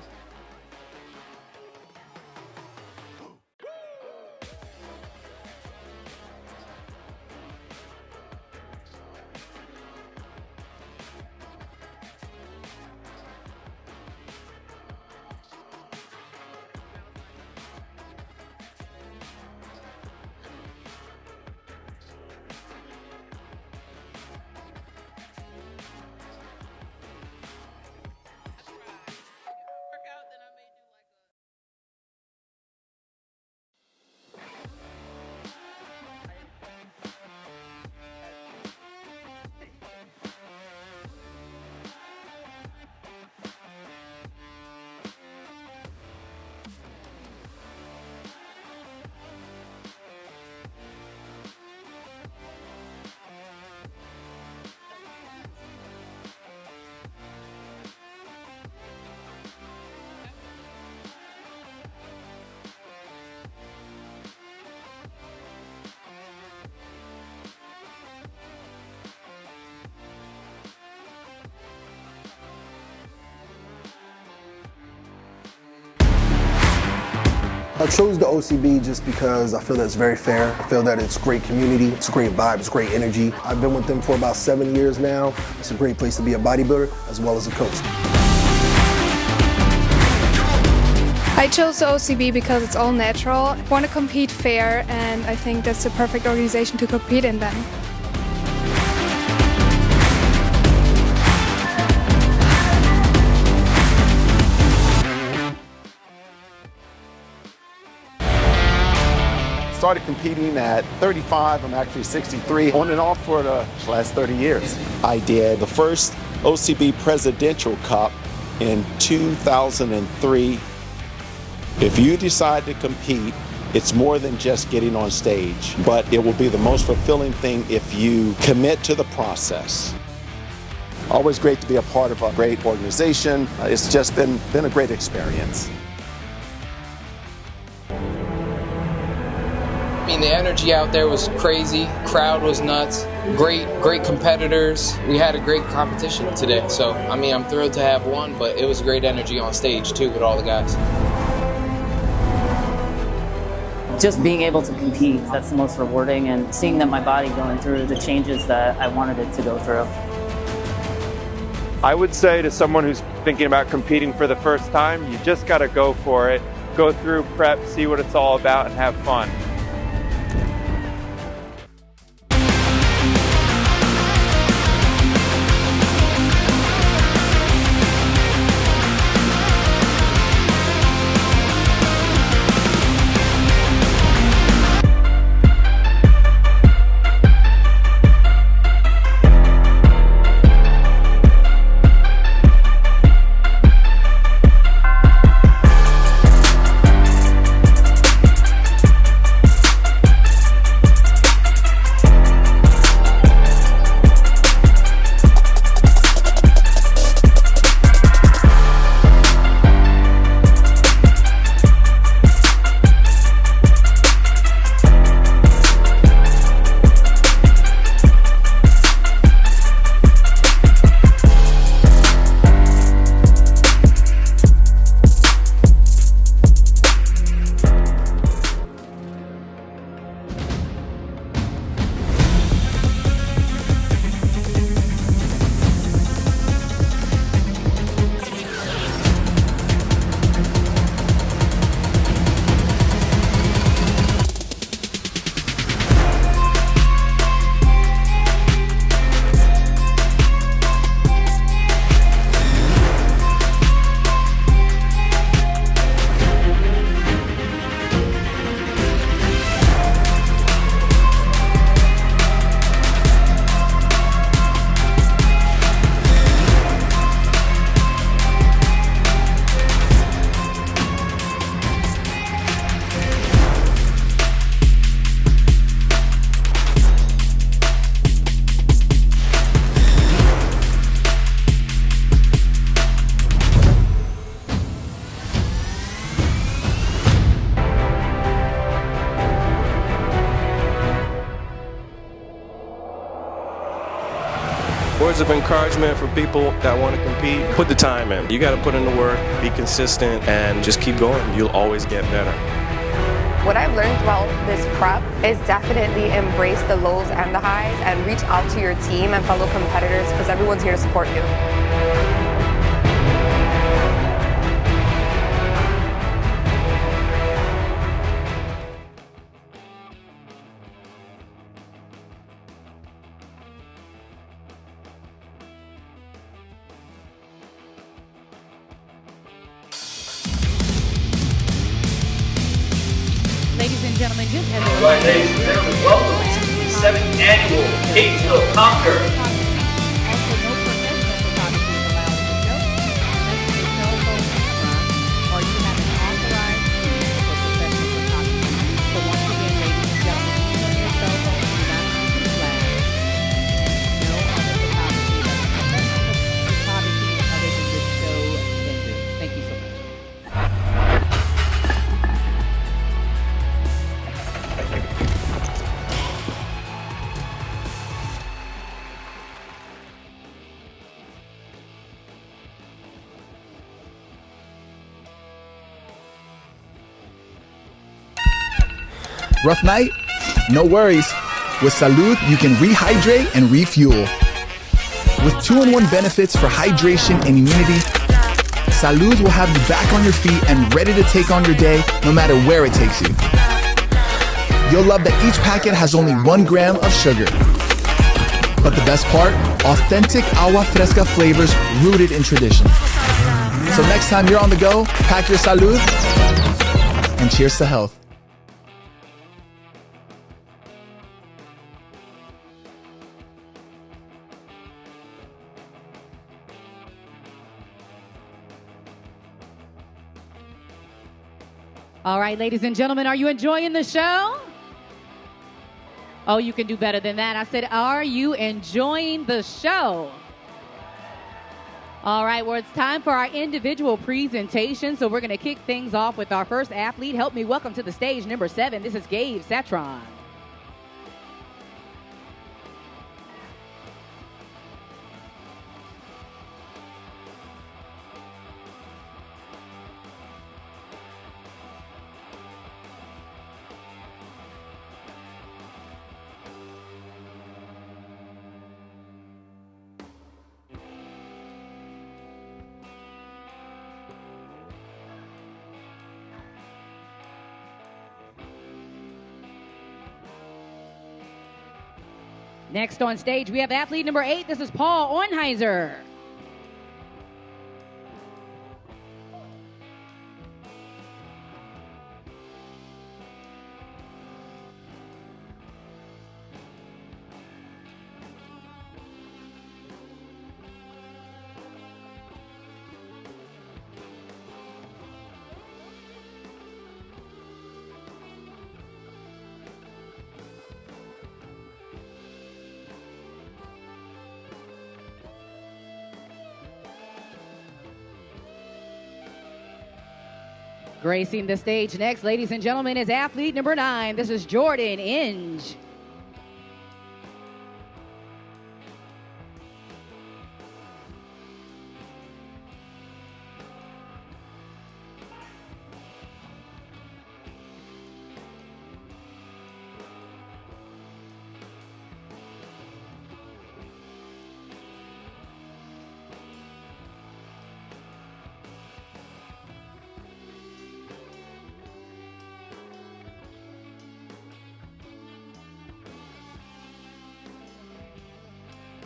I chose the OCB just because I feel that it's very fair. I feel that it's great community, it's a great vibe, it's great energy. I've been with them for about 7 years now. It's a great place to be a bodybuilder as well as a coach. I chose the OCB because it's all natural. I want to compete fair, and I think that's the perfect organization to compete in then. Started competing at 35, I'm actually 63, on and off for the last 30 years. I did the first OCB Presidential Cup in 2003. If you decide to compete, it's more than just getting on stage, but it will be the most fulfilling thing if you commit to the process. Always great to be a part of a great organization. It's just been a great experience. I mean, the energy out there was crazy. Crowd was nuts. Great competitors. We had a great competition today. So, I mean, I'm thrilled to have won, but it was great energy on stage too with all the guys. Just being able to compete, that's the most rewarding, and seeing that my body going through the changes that I wanted it to go through. I would say to someone who's thinking about competing for the first time, you just got to go for it. Go through prep, see what it's all about, and have fun. Words of encouragement for people that want to compete. Put the time in. You got to put in the work, be consistent, and just keep going. You'll always get better. What I've learned throughout this prep is definitely embrace the lows and the highs and reach out to your team and fellow competitors because everyone's here to support you. Ladies and gentlemen, just as All right, ladies and gentlemen, welcome to the 7th annual Gainesville Conquer. Rough night? No worries. With Salud, you can rehydrate and refuel. With 2-in-1 benefits for hydration and immunity, Salud will have you back on your feet and ready to take on your day no matter where it takes you. You'll love that each packet has only 1 gram of sugar. But the best part? Authentic agua fresca flavors rooted in tradition. So next time you're on the go, pack your Salud and cheers to health. All right, ladies and gentlemen, are you enjoying the show? Oh, you can do better than that. I said, are you enjoying the show? All right, well, it's time for our individual presentation. So we're going to kick things off with our first athlete. Help me welcome to the stage, number 7. This is Gabe Satron. Next on stage, we have athlete number 8. This is Paul Ornheiser. Gracing the stage next, ladies and gentlemen, is athlete number 9. This is Jordan Inge.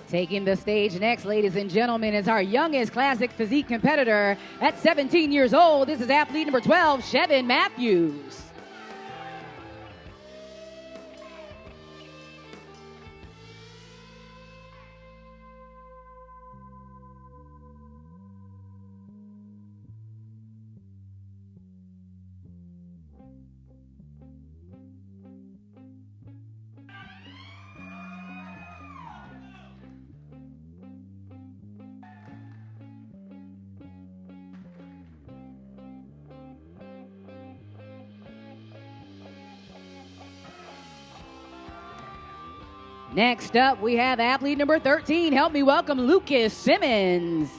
Taking the stage next, ladies and gentlemen, is our youngest classic physique competitor at 17 years old. This is athlete number 12, Chevin Matthews. Next up, we have athlete number 13. Help me welcome Lucas Simmons.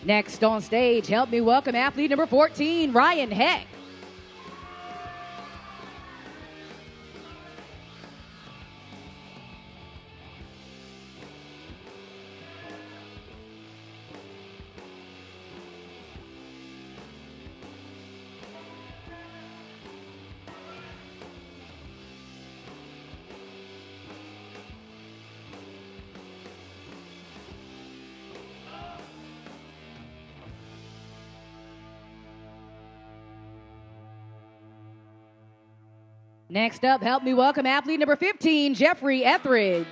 Next on stage, help me welcome athlete number 14, Ryan Heck. Next up, help me welcome athlete number 15, Jeffrey Etheridge.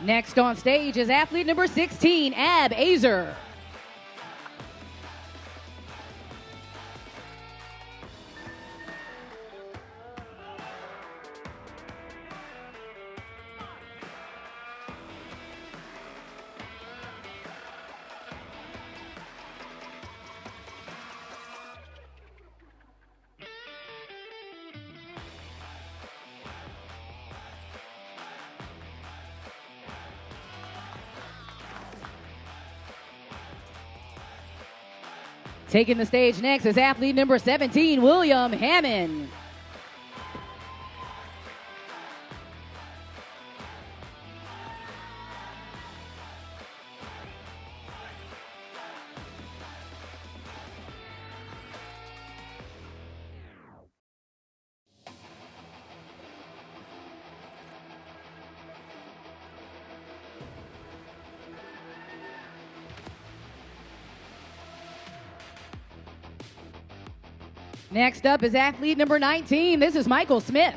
Next on stage is athlete number 16, Ab Azer. Taking the stage next is athlete number 17, William Hammond. Next up is athlete number 19. This is Michael Smith.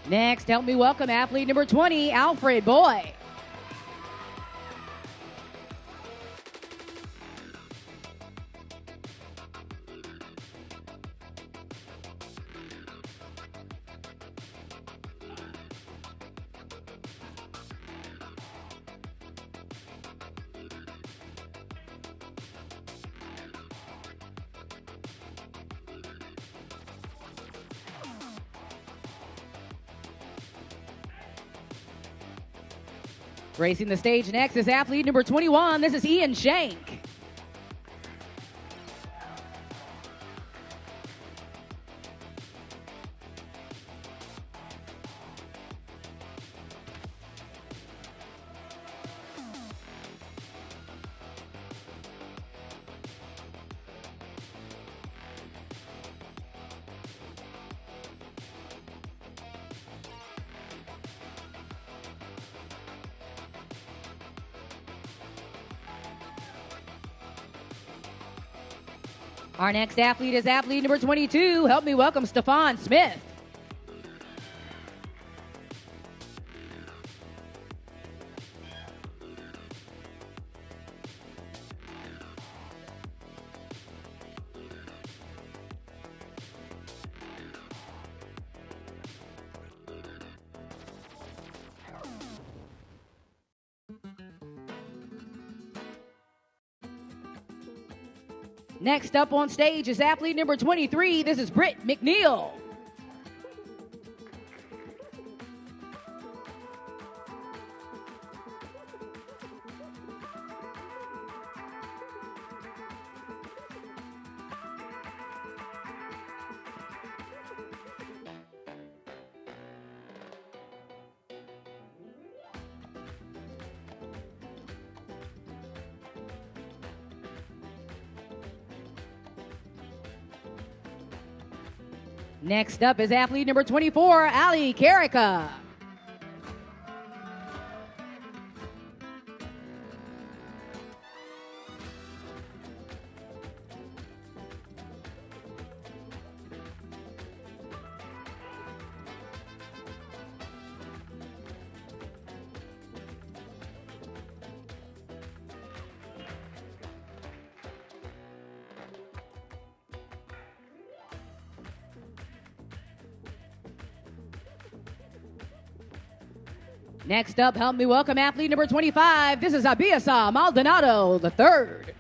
Next, help me welcome athlete number 20, Alfred Boy. Racing the stage next is athlete number 21. This is Ian Shank. Our next athlete is athlete number 22. Help me welcome Stefan Smith. Next up on stage is athlete number 23. This is Britt McNeil. Next up is athlete number 24, Ali Karika. Next up, help me welcome athlete number 25. This is Abiasa Maldonado III.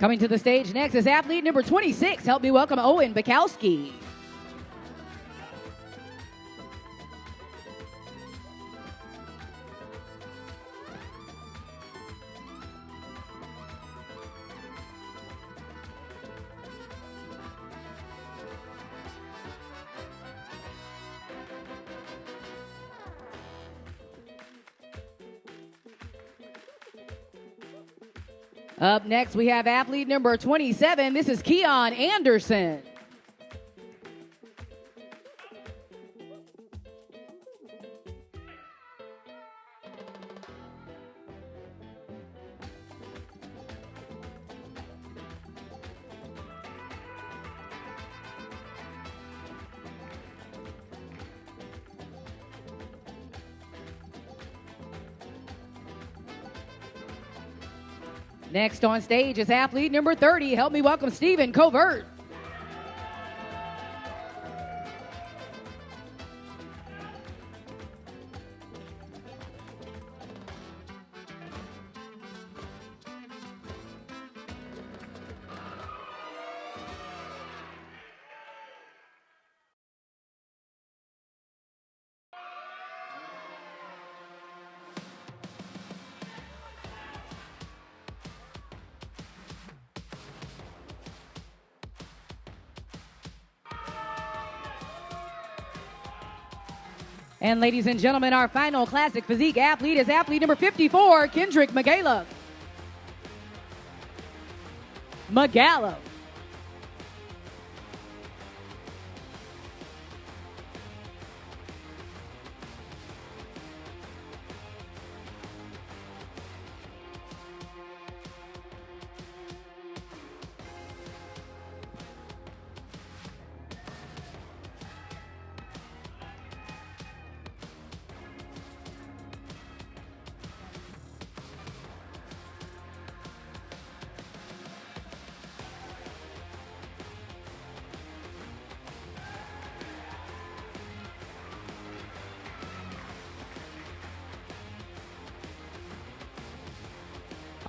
Coming to the stage next is athlete number 26. Help me welcome Owen Bukowski. Up next, we have athlete number 27. This is Keon Anderson. Next on stage is athlete number 30. Help me welcome Stephen Covert. And ladies and gentlemen, our final classic physique athlete is athlete number 54, Kendrick Magala.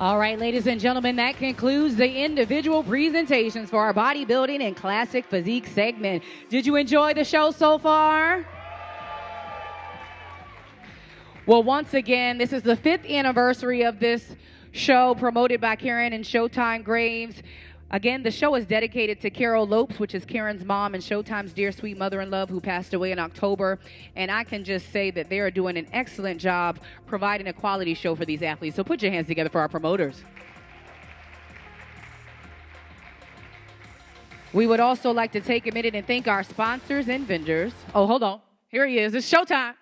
All right, ladies and gentlemen, that concludes the individual presentations for our bodybuilding and classic physique segment. Did you enjoy the show so far? Well, once again, this is the 5th anniversary of this show promoted by Karen and Showtime Graves. Again, the show is dedicated to Carol Lopes, which is Karen's mom and Showtime's dear sweet mother-in-law who passed away in October. And I can just say that they are doing an excellent job providing a quality show for these athletes. So put your hands together for our promoters. We would also like to take a minute and thank our sponsors and vendors. Oh, hold on. Here he is. It's Showtime.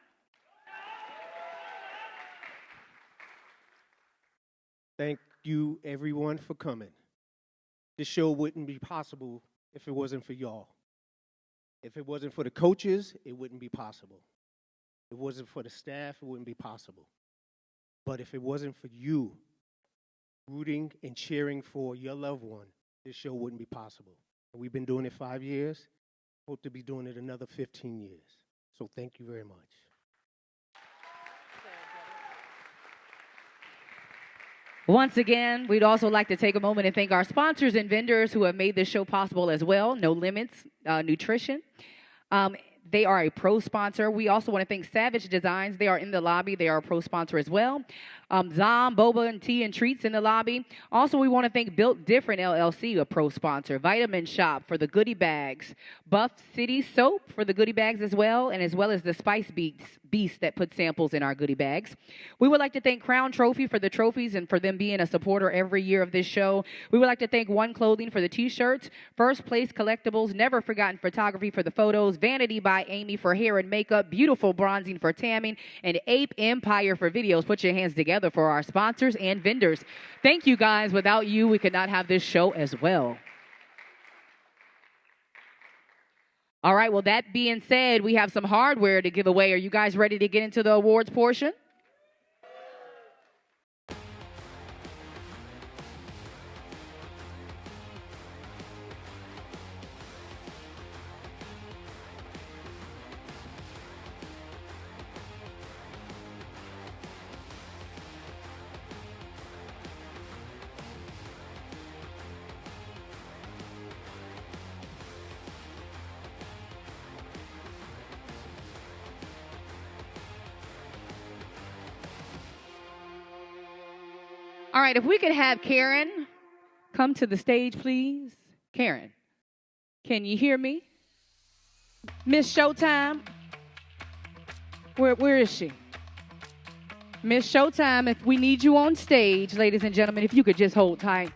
Thank you, everyone, for coming. this show wouldn't be possible if it wasn't for y'all. If it wasn't for the coaches, it wouldn't be possible. If it wasn't for the staff, it wouldn't be possible. But if it wasn't for you rooting and cheering for your loved one, this show wouldn't be possible. And we've been doing it 5 years. Hope to be doing it another 15 years. So thank you very much. Once again, we'd also like to take a moment and thank our sponsors and vendors who have made this show possible as well. No Limits Nutrition. They are a pro sponsor. We also want to thank Savage Designs. They are in the lobby. They are a pro sponsor as well. Zom, Boba, and Tea and Treats in the lobby. Also, we want to thank Built Different LLC, a pro sponsor. Vitamin Shop for the goodie bags. Buff City Soap for the goodie bags as well as the Spice Beast that put samples in our goodie bags. We would like to thank Crown Trophy for the trophies and for them being a supporter every year of this show. We would like to thank One Clothing for the t-shirts. First Place Collectibles, Never Forgotten Photography for the photos. Vanity by Amy for hair and makeup. Beautiful Bronzing for tamming. And Ape Empire for videos. Put your hands together for our sponsors and vendors. Thank you guys. Without you, we could not have this show as well. All right, well, that being said, we have some hardware to give away. Are you guys ready to get into the awards portion? All right, if we could have Karen come to the stage, please. Karen, can you hear me? Miss Showtime? Where is she? Miss Showtime, if we need you on stage, ladies and gentlemen, if you could just hold tight.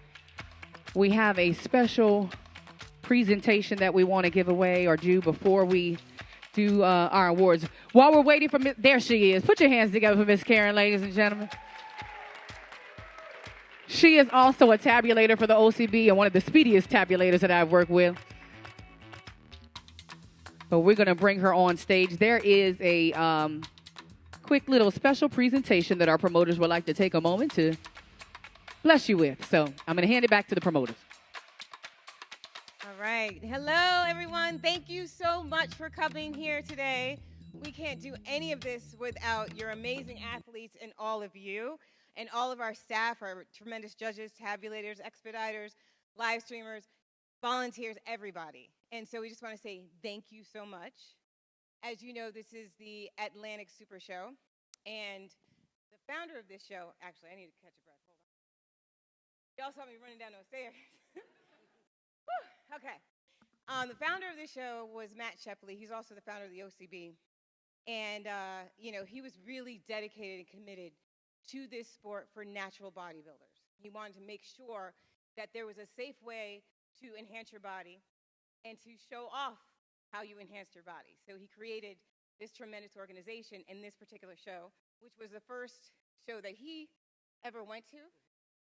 We have a special presentation that we want to give away or do before we do our awards. While we're waiting for there she is. Put your hands together for Miss Karen, ladies and gentlemen. She is also a tabulator for the OCB and one of the speediest tabulators that I've worked with. But we're going to bring her on stage. There is a quick little special presentation that our promoters would like to take a moment to bless you with. So I'm going to hand it back to the promoters. All right. Hello, everyone. Thank you so much for coming here today. We can't do any of this without your amazing athletes and all of you. And all of our staff, our tremendous judges, tabulators, expediters, live streamers, volunteers, everybody. And so we just want to say thank you so much. As you know, this is the Atlantic Super Show. And the founder of this show, actually, I need to catch a breath. Hold on. Y'all saw me running down those stairs. Okay. The founder of this show was Matt Shepley. He's also the founder of the OCB. And, he was really dedicated and committed to this sport for natural bodybuilders. He wanted to make sure that there was a safe way to enhance your body and to show off how you enhanced your body. So he created this tremendous organization in this particular show, which was the first show that he ever went to.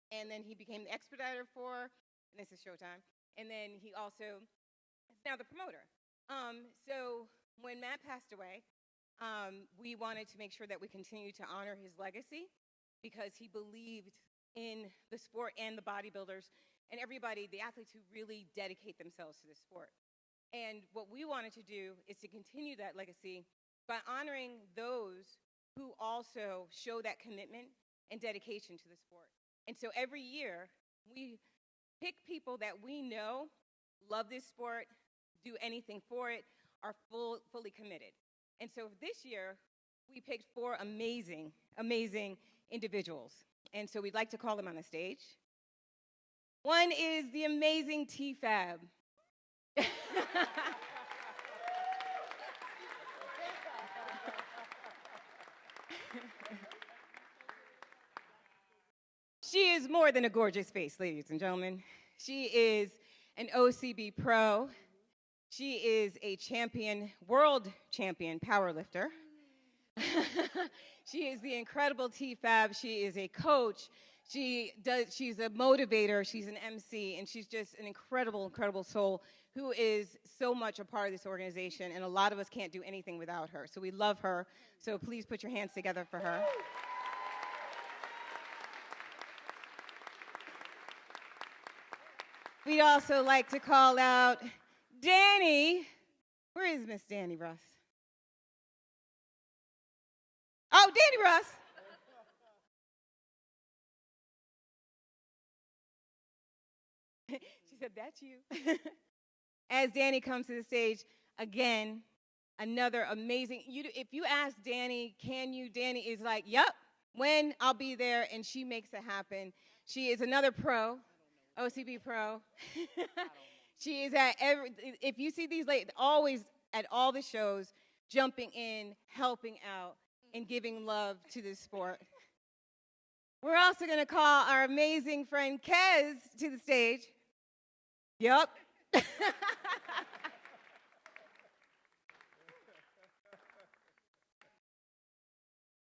And then he became the expediter for, and this is Showtime. And then he also is now the promoter. So when Matt passed away, we wanted to make sure that we continue to honor his legacy, because he believed in the sport and the bodybuilders and everybody, the athletes who really dedicate themselves to the sport. And what we wanted to do is to continue that legacy by honoring those who also show that commitment and dedication to the sport. And so every year, we pick people that we know love this sport, do anything for it, are fully committed. And so this year, we picked 4 amazing, amazing individuals. And so we'd like to call them on the stage. One is the amazing T-Fab. She is more than a gorgeous face, ladies and gentlemen. She is an OCB pro. She is a champion, world champion powerlifter. She is the incredible T-Fab. She is a coach. She's a motivator, she's an MC, and she's just an incredible, incredible soul who is so much a part of this organization, and a lot of us can't do anything without her. So we love her, so please put your hands together for her. We'd also like to call out Danny. Where is Miss Danny Russ? Oh, Danny Russ. She said, that's you. As Danny comes to the stage, again, another amazing, if you ask Danny, can you, Danny is like, yep, when, I'll be there, and she makes it happen. She is another pro, OCB pro. She is at if you see these ladies, always at all the shows, jumping in, helping out, and giving love to this sport. We're also going to call our amazing friend Kez to the stage. Yep.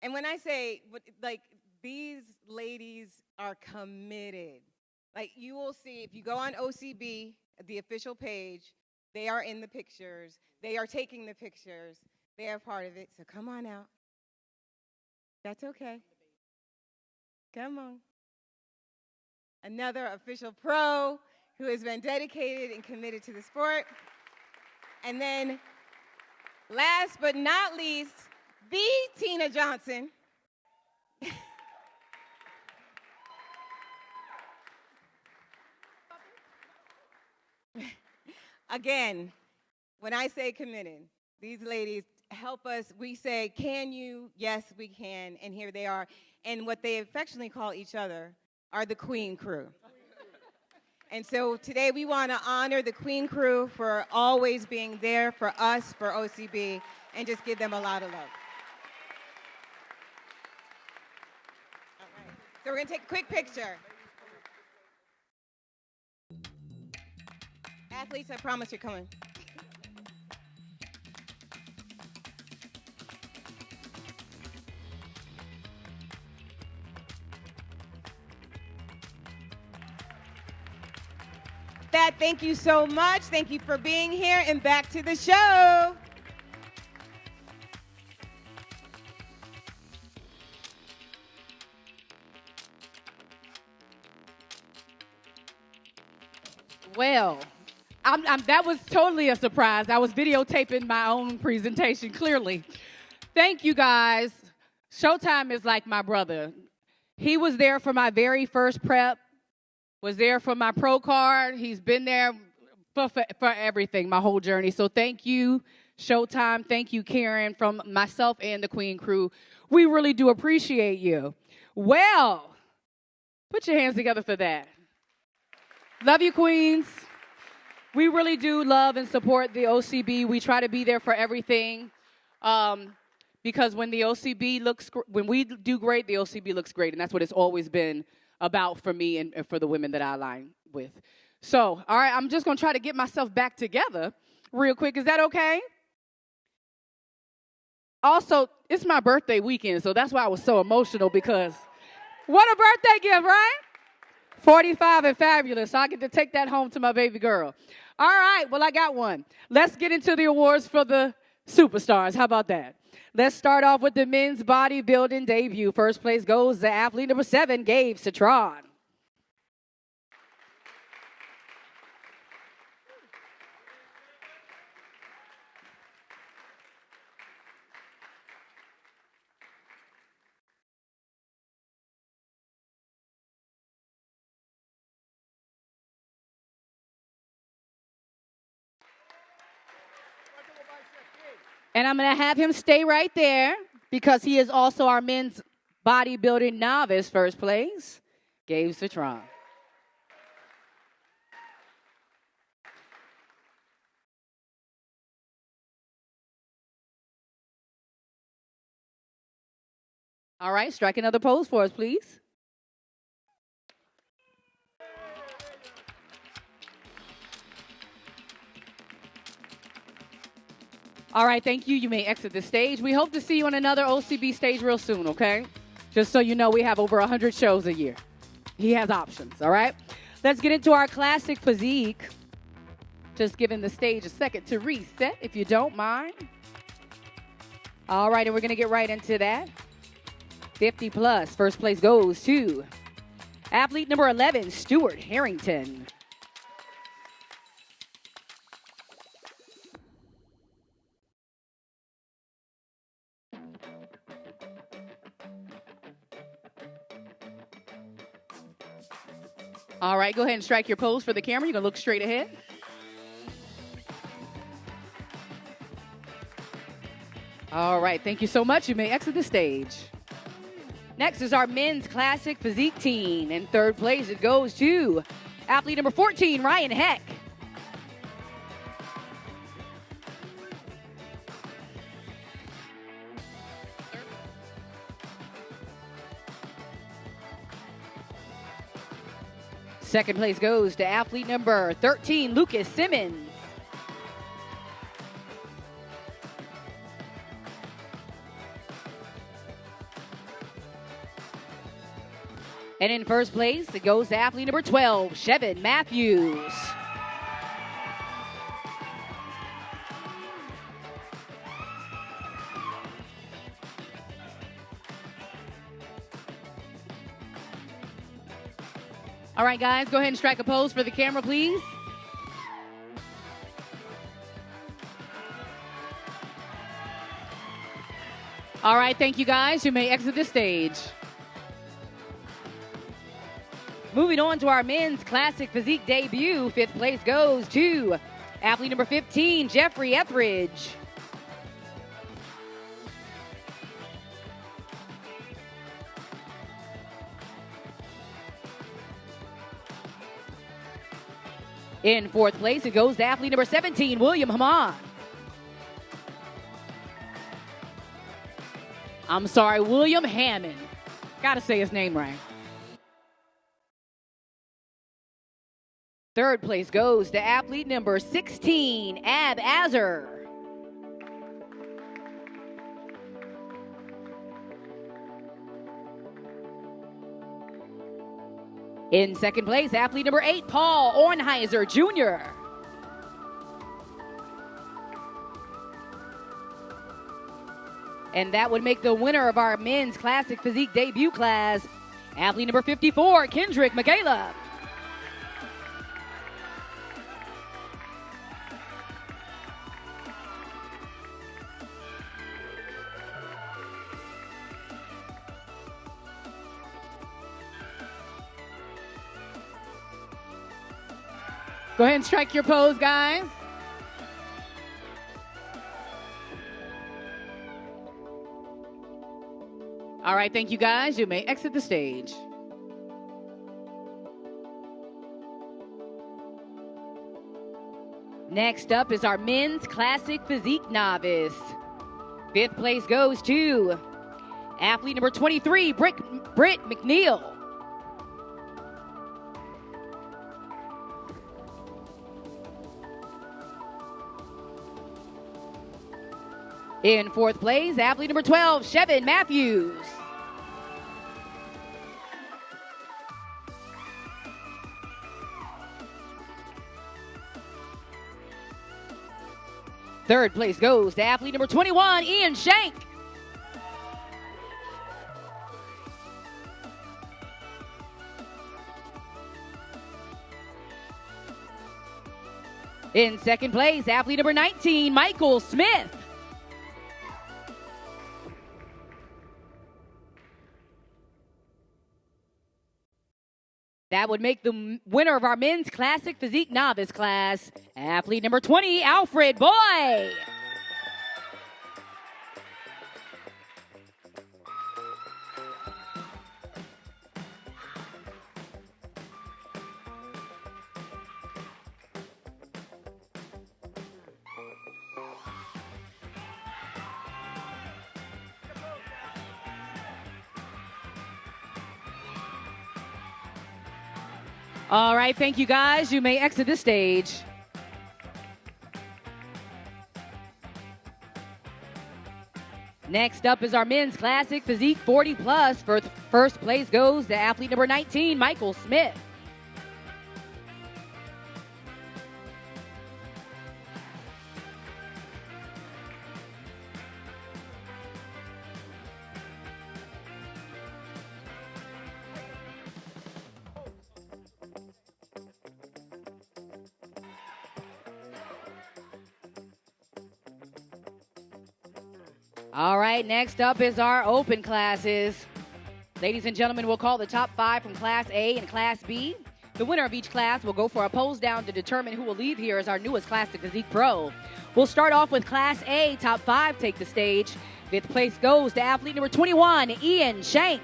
And when I say, like, these ladies are committed. Like, you will see, if you go on OCB, the official page, they are in the pictures. They are taking the pictures. They are part of it. So come on out. That's okay. Come on. Another official pro who has been dedicated and committed to the sport. And then, last but not least, the Tina Johnson. Again, when I say committed, these ladies help us. We say, can you? Yes, we can. And here they are. And what they affectionately call each other are the Queen Crew. And so today we want to honor the Queen Crew for always being there for us, for OCB, and just give them a lot of love. All right. So we're going to take a quick picture. Athletes, I promise you're coming. Thank you so much. Thank you for being here, and back to the show. Well, that was totally a surprise. I was videotaping my own presentation, clearly. Thank you, guys. Showtime is like my brother. He was there for my very first prep, was there for my pro card. He's been there for everything, my whole journey. So thank you, Showtime. Thank you, Karen, from myself and the Queen Crew. We really do appreciate you. Well, put your hands together for that. Love you, Queens. We really do love and support the OCB. We try to be there for everything because when the OCB when we do great, the OCB looks great, and that's what it's always been about for me and for the women that I align with. So, all right, I'm just going to try to get myself back together real quick. Is that okay? Also, it's my birthday weekend, so that's why I was so emotional, because what a birthday gift, right? 45 and fabulous, so I get to take that home to my baby girl. All right, well, I got one. Let's get into the awards for the superstars. How about that? Let's start off with the men's bodybuilding debut. First place goes to athlete number 7, Gabe Citron. And I'm going to have him stay right there because he is also our men's bodybuilding novice. First place, Gabe Citron. All right, strike another pose for us, please. All right, thank you. You may exit the stage. We hope to see you on another OCB stage real soon, okay? Just so you know, we have over 100 shows a year. He has options, all right? Let's get into our classic physique. Just giving the stage a second to reset, if you don't mind. All right, and we're going to get right into that. 50 plus. First place goes to athlete number 11, Stuart Harrington. All right, go ahead and strike your pose for the camera. You're going to look straight ahead. All right, thank you so much. You may exit the stage. Next is our men's classic physique team. In third place, it goes to athlete number 14, Ryan Heck. Second place goes to athlete number 13, Lucas Simmons. And in first place, it goes to athlete number 12, Chevin Matthews. All right, guys, go ahead and strike a pose for the camera, please. All right, thank you, guys. You may exit the stage. Moving on to our men's classic physique debut, fifth place goes to athlete number 15, Jeffrey Etheridge. In fourth place, it goes to athlete number 17, William Hamad. I'm sorry, William Hammond. Gotta say his name right. Third place goes to athlete number 16, Ab Azar. In second place, athlete number 8, Paul Ornheiser Jr. And that would make the winner of our men's classic physique debut class, athlete number 54, Kendrick McCaleb. Go ahead and strike your pose, guys. All right, thank you, guys. You may exit the stage. Next up is our men's classic physique novice. Fifth place goes to athlete number 23, Britt McNeil. In fourth place, athlete number 12, Chevin Matthews. Third place goes to athlete number 21, Ian Shank. In second place, athlete number 19, Michael Smith. That would make the winner of our men's classic physique novice class, athlete number 20, Alfred Boy. All right, thank you, guys. You may exit the stage. Next up is our men's classic physique 40 plus. First place goes to athlete number 19, Michael Smith. All right, next up is our open classes. Ladies and gentlemen, we'll call the top 5 from Class A and Class B. The winner of each class will go for a pose down to determine who will leave here as our newest Classic Physique Pro. We'll start off with Class A. Top 5 take the stage. 5th place goes to athlete number 21, Ian Shank.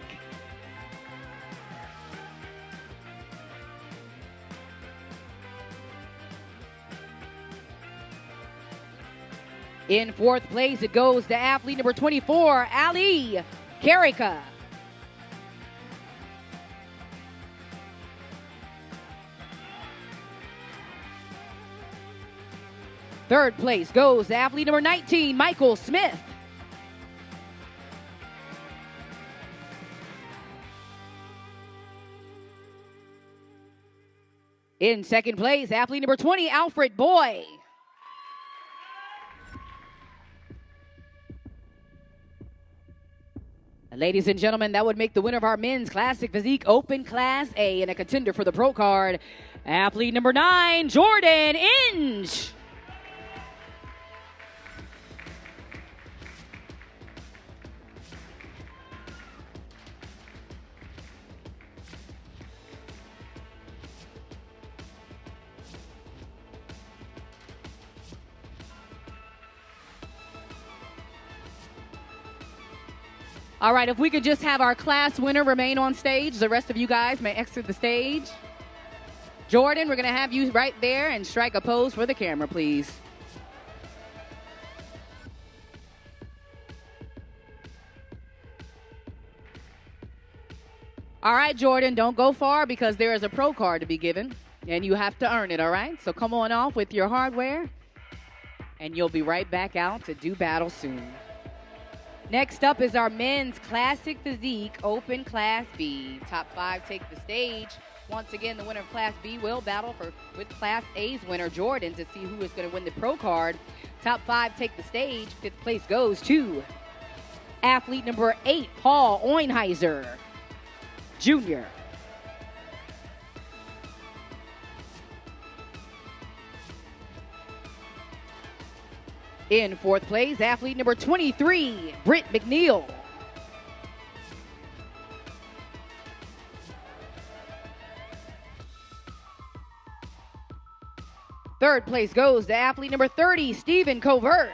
In 4th place, it goes to athlete number 24, Ali Karika. Third place goes to athlete number 19, Michael Smith. In 2nd place, athlete number 20, Alfred Boy. Ladies and gentlemen, that would make the winner of our men's classic physique open Class A and a contender for the pro card, athlete number 9, Jordan Inge. All right, if we could just have our class winner remain on stage, the rest of you guys may exit the stage. Jordan, we're going to have you right there and strike a pose for the camera, please. All right, Jordan, don't go far because there is a pro card to be given, and you have to earn it, all right? So come on off with your hardware, and you'll be right back out to do battle soon. Next up is our men's classic physique open Class B. Top 5 take the stage. Once again, the winner of Class B will battle with Class A's winner, Jordan, to see who is going to win the pro card. Top 5 take the stage. 5th place goes to athlete number 8, Paul Oinheiser Jr. In 4th place, athlete number 23, Britt McNeil. Third place goes to athlete number 30, Stephen Covert.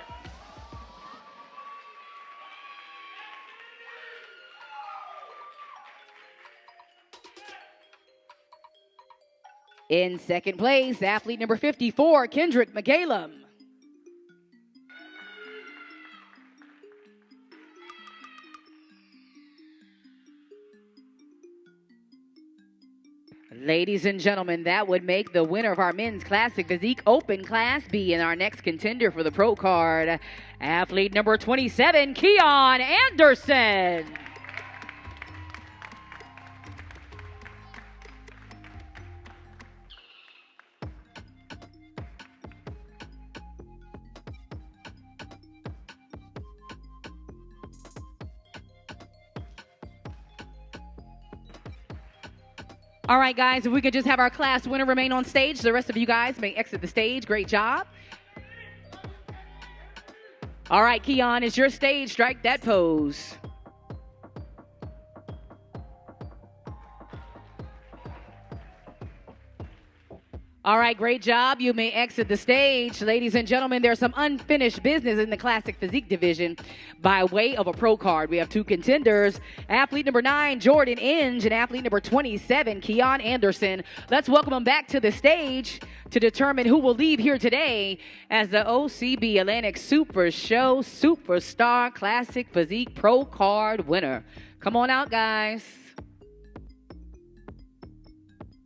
In 2nd place, athlete number 54, Kendrick McCallum. Ladies and gentlemen, that would make the winner of our men's classic physique open Class B and our next contender for the pro card, athlete number 27, Keon Anderson. All right, guys, if we could just have our class winner remain on stage, the rest of you guys may exit the stage. Great job. All right, Keon, it's your stage. Strike that pose. All right, great job. You may exit the stage. Ladies and gentlemen, there's some unfinished business in the Classic Physique division by way of a pro card. We have 2 contenders, athlete number 9, Jordan Inge, and athlete number 27, Keon Anderson. Let's welcome them back to the stage to determine who will leave here today as the OCB Atlantic Super Show Superstar Classic Physique Pro Card winner. Come on out, guys.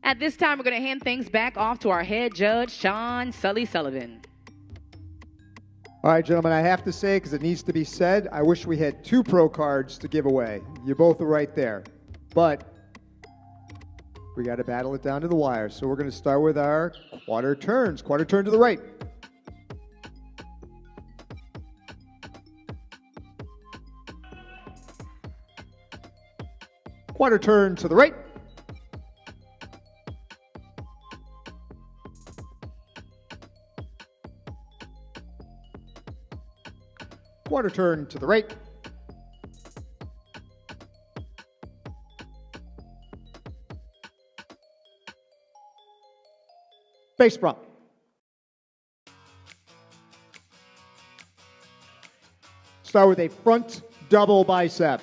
At this time, we're going to hand things back off to our head judge, Sean Sully Sullivan. All right, gentlemen, I have to say, because it needs to be said, I wish we had 2 pro cards to give away. You both are right there. But we got to battle it down to the wire. So we're going to start with our quarter turns. Quarter turn to the right. Quarter turn to the right. Quarter turn to the right. Face front. Start with a front double bicep.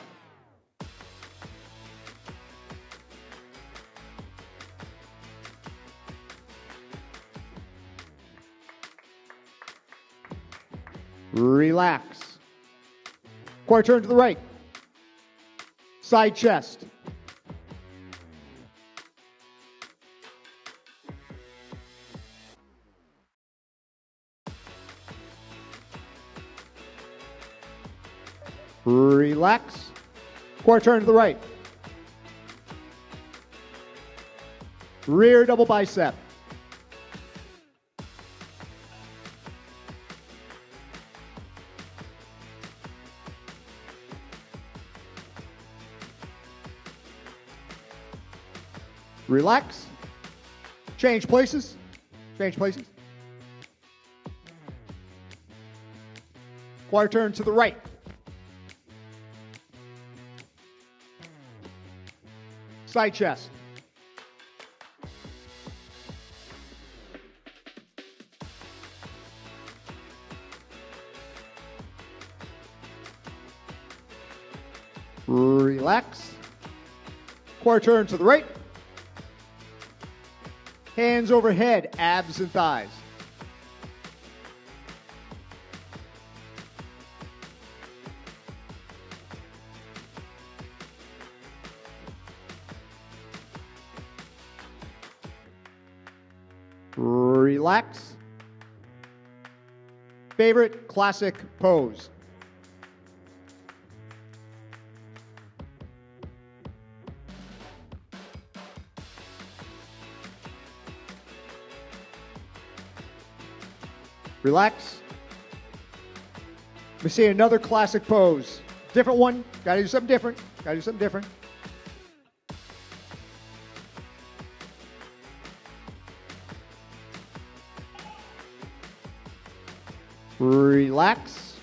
Relax. Quarter turn to the right. Side chest. Relax. Quarter turn to the right. Rear double bicep. Relax. Change places. Change places. Quarter turn to the right. Side chest. Relax. Quarter turn to the right. Hands overhead, abs and thighs. Relax. Favorite classic pose. Relax. Let me see another classic pose. Different one. Gotta do something different. Gotta do something different. Relax.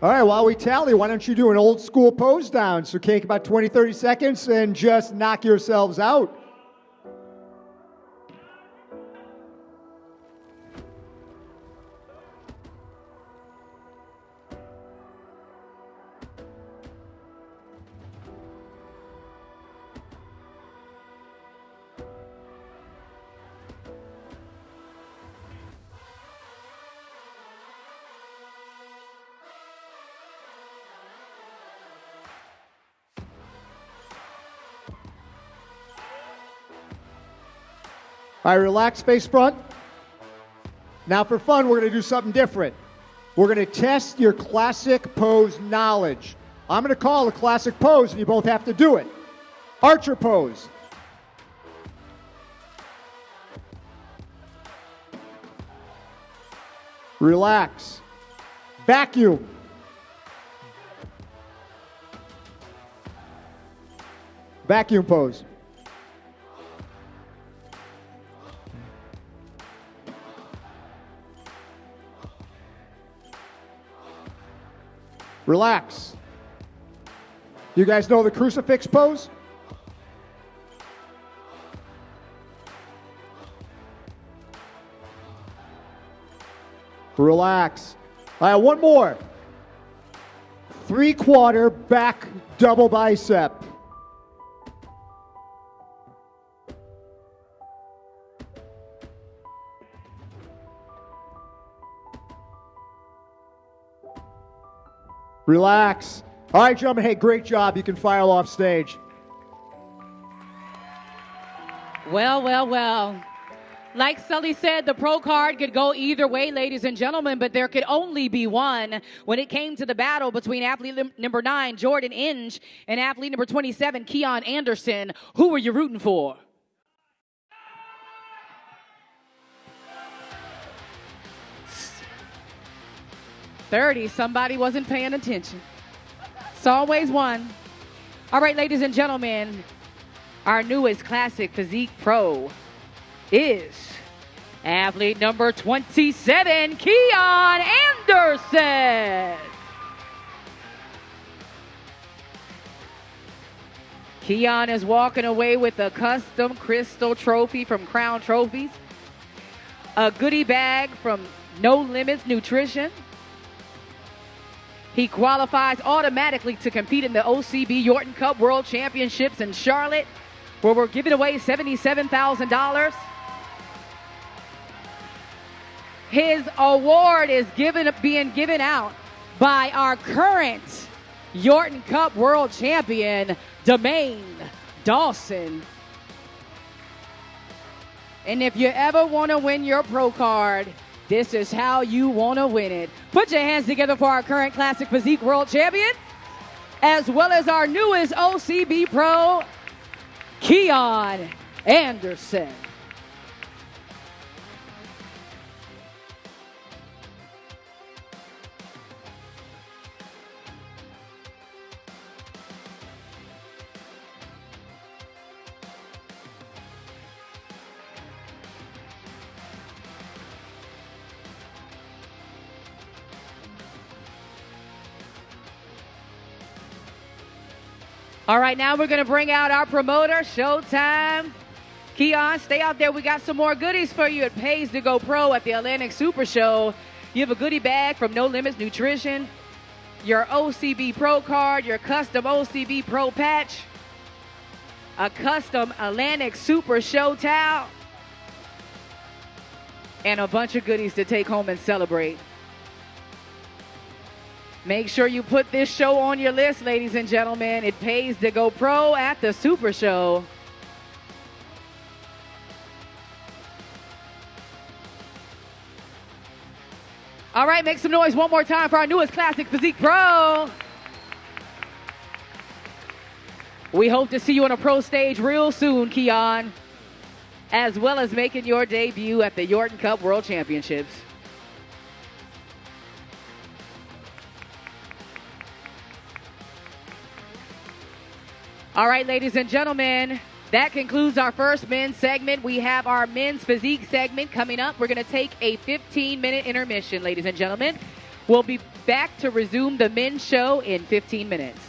All right, while we tally, why don't you do an old school pose down? So take about 20, 30 seconds and just knock yourselves out. All right, relax, face front. Now for fun, we're going to do something different. We're going to test your classic pose knowledge. I'm going to call a classic pose, and you both have to do it. Archer pose. Relax. Vacuum. Vacuum pose. Relax. You guys know the crucifix pose? Relax. All right, one more. 3/4 back double bicep. Relax. All right, gentlemen, hey, great job. You can file off stage. Well, well, well. Like Sully said, the pro card could go either way, ladies and gentlemen, but there could only be one when it came to the battle between athlete number 9, Jordan Inge, and athlete number 27, Keon Anderson. Who were you rooting for? Somebody wasn't paying attention. It's always one. All right, ladies and gentlemen, our newest classic physique pro is athlete number 27, Keon Anderson. Keon is walking away with a custom crystal trophy from Crown Trophies, a goodie bag from No Limits Nutrition. He qualifies automatically to compete in the OCB Yorton Cup World Championships in Charlotte, where we're giving away $77,000. His award is being given out by our current Yorton Cup World Champion, Demain Dawson. And if you ever want to win your pro card, this is how you want to win it. Put your hands together for our current Classic Physique World Champion, as well as our newest OCB Pro, Keon Anderson. All right, now we're going to bring out our promoter, Showtime. Keon, stay out there. We got some more goodies for you. It pays to go pro at the Atlantic Super Show. You have a goodie bag from No Limits Nutrition, your OCB Pro card, your custom OCB Pro patch, a custom Atlantic Super Show towel, and a bunch of goodies to take home and celebrate. Make sure you put this show on your list, ladies and gentlemen. It pays to go pro at the Super Show. All right, make some noise one more time for our newest Classic Physique Pro. We hope to see you on a pro stage real soon, Keon, as well as making your debut at the Yorton Cup World Championships. All right, ladies and gentlemen, that concludes our first men's segment. We have our men's physique segment coming up. We're going to take a 15-minute intermission, ladies and gentlemen. We'll be back to resume the men's show in 15 minutes.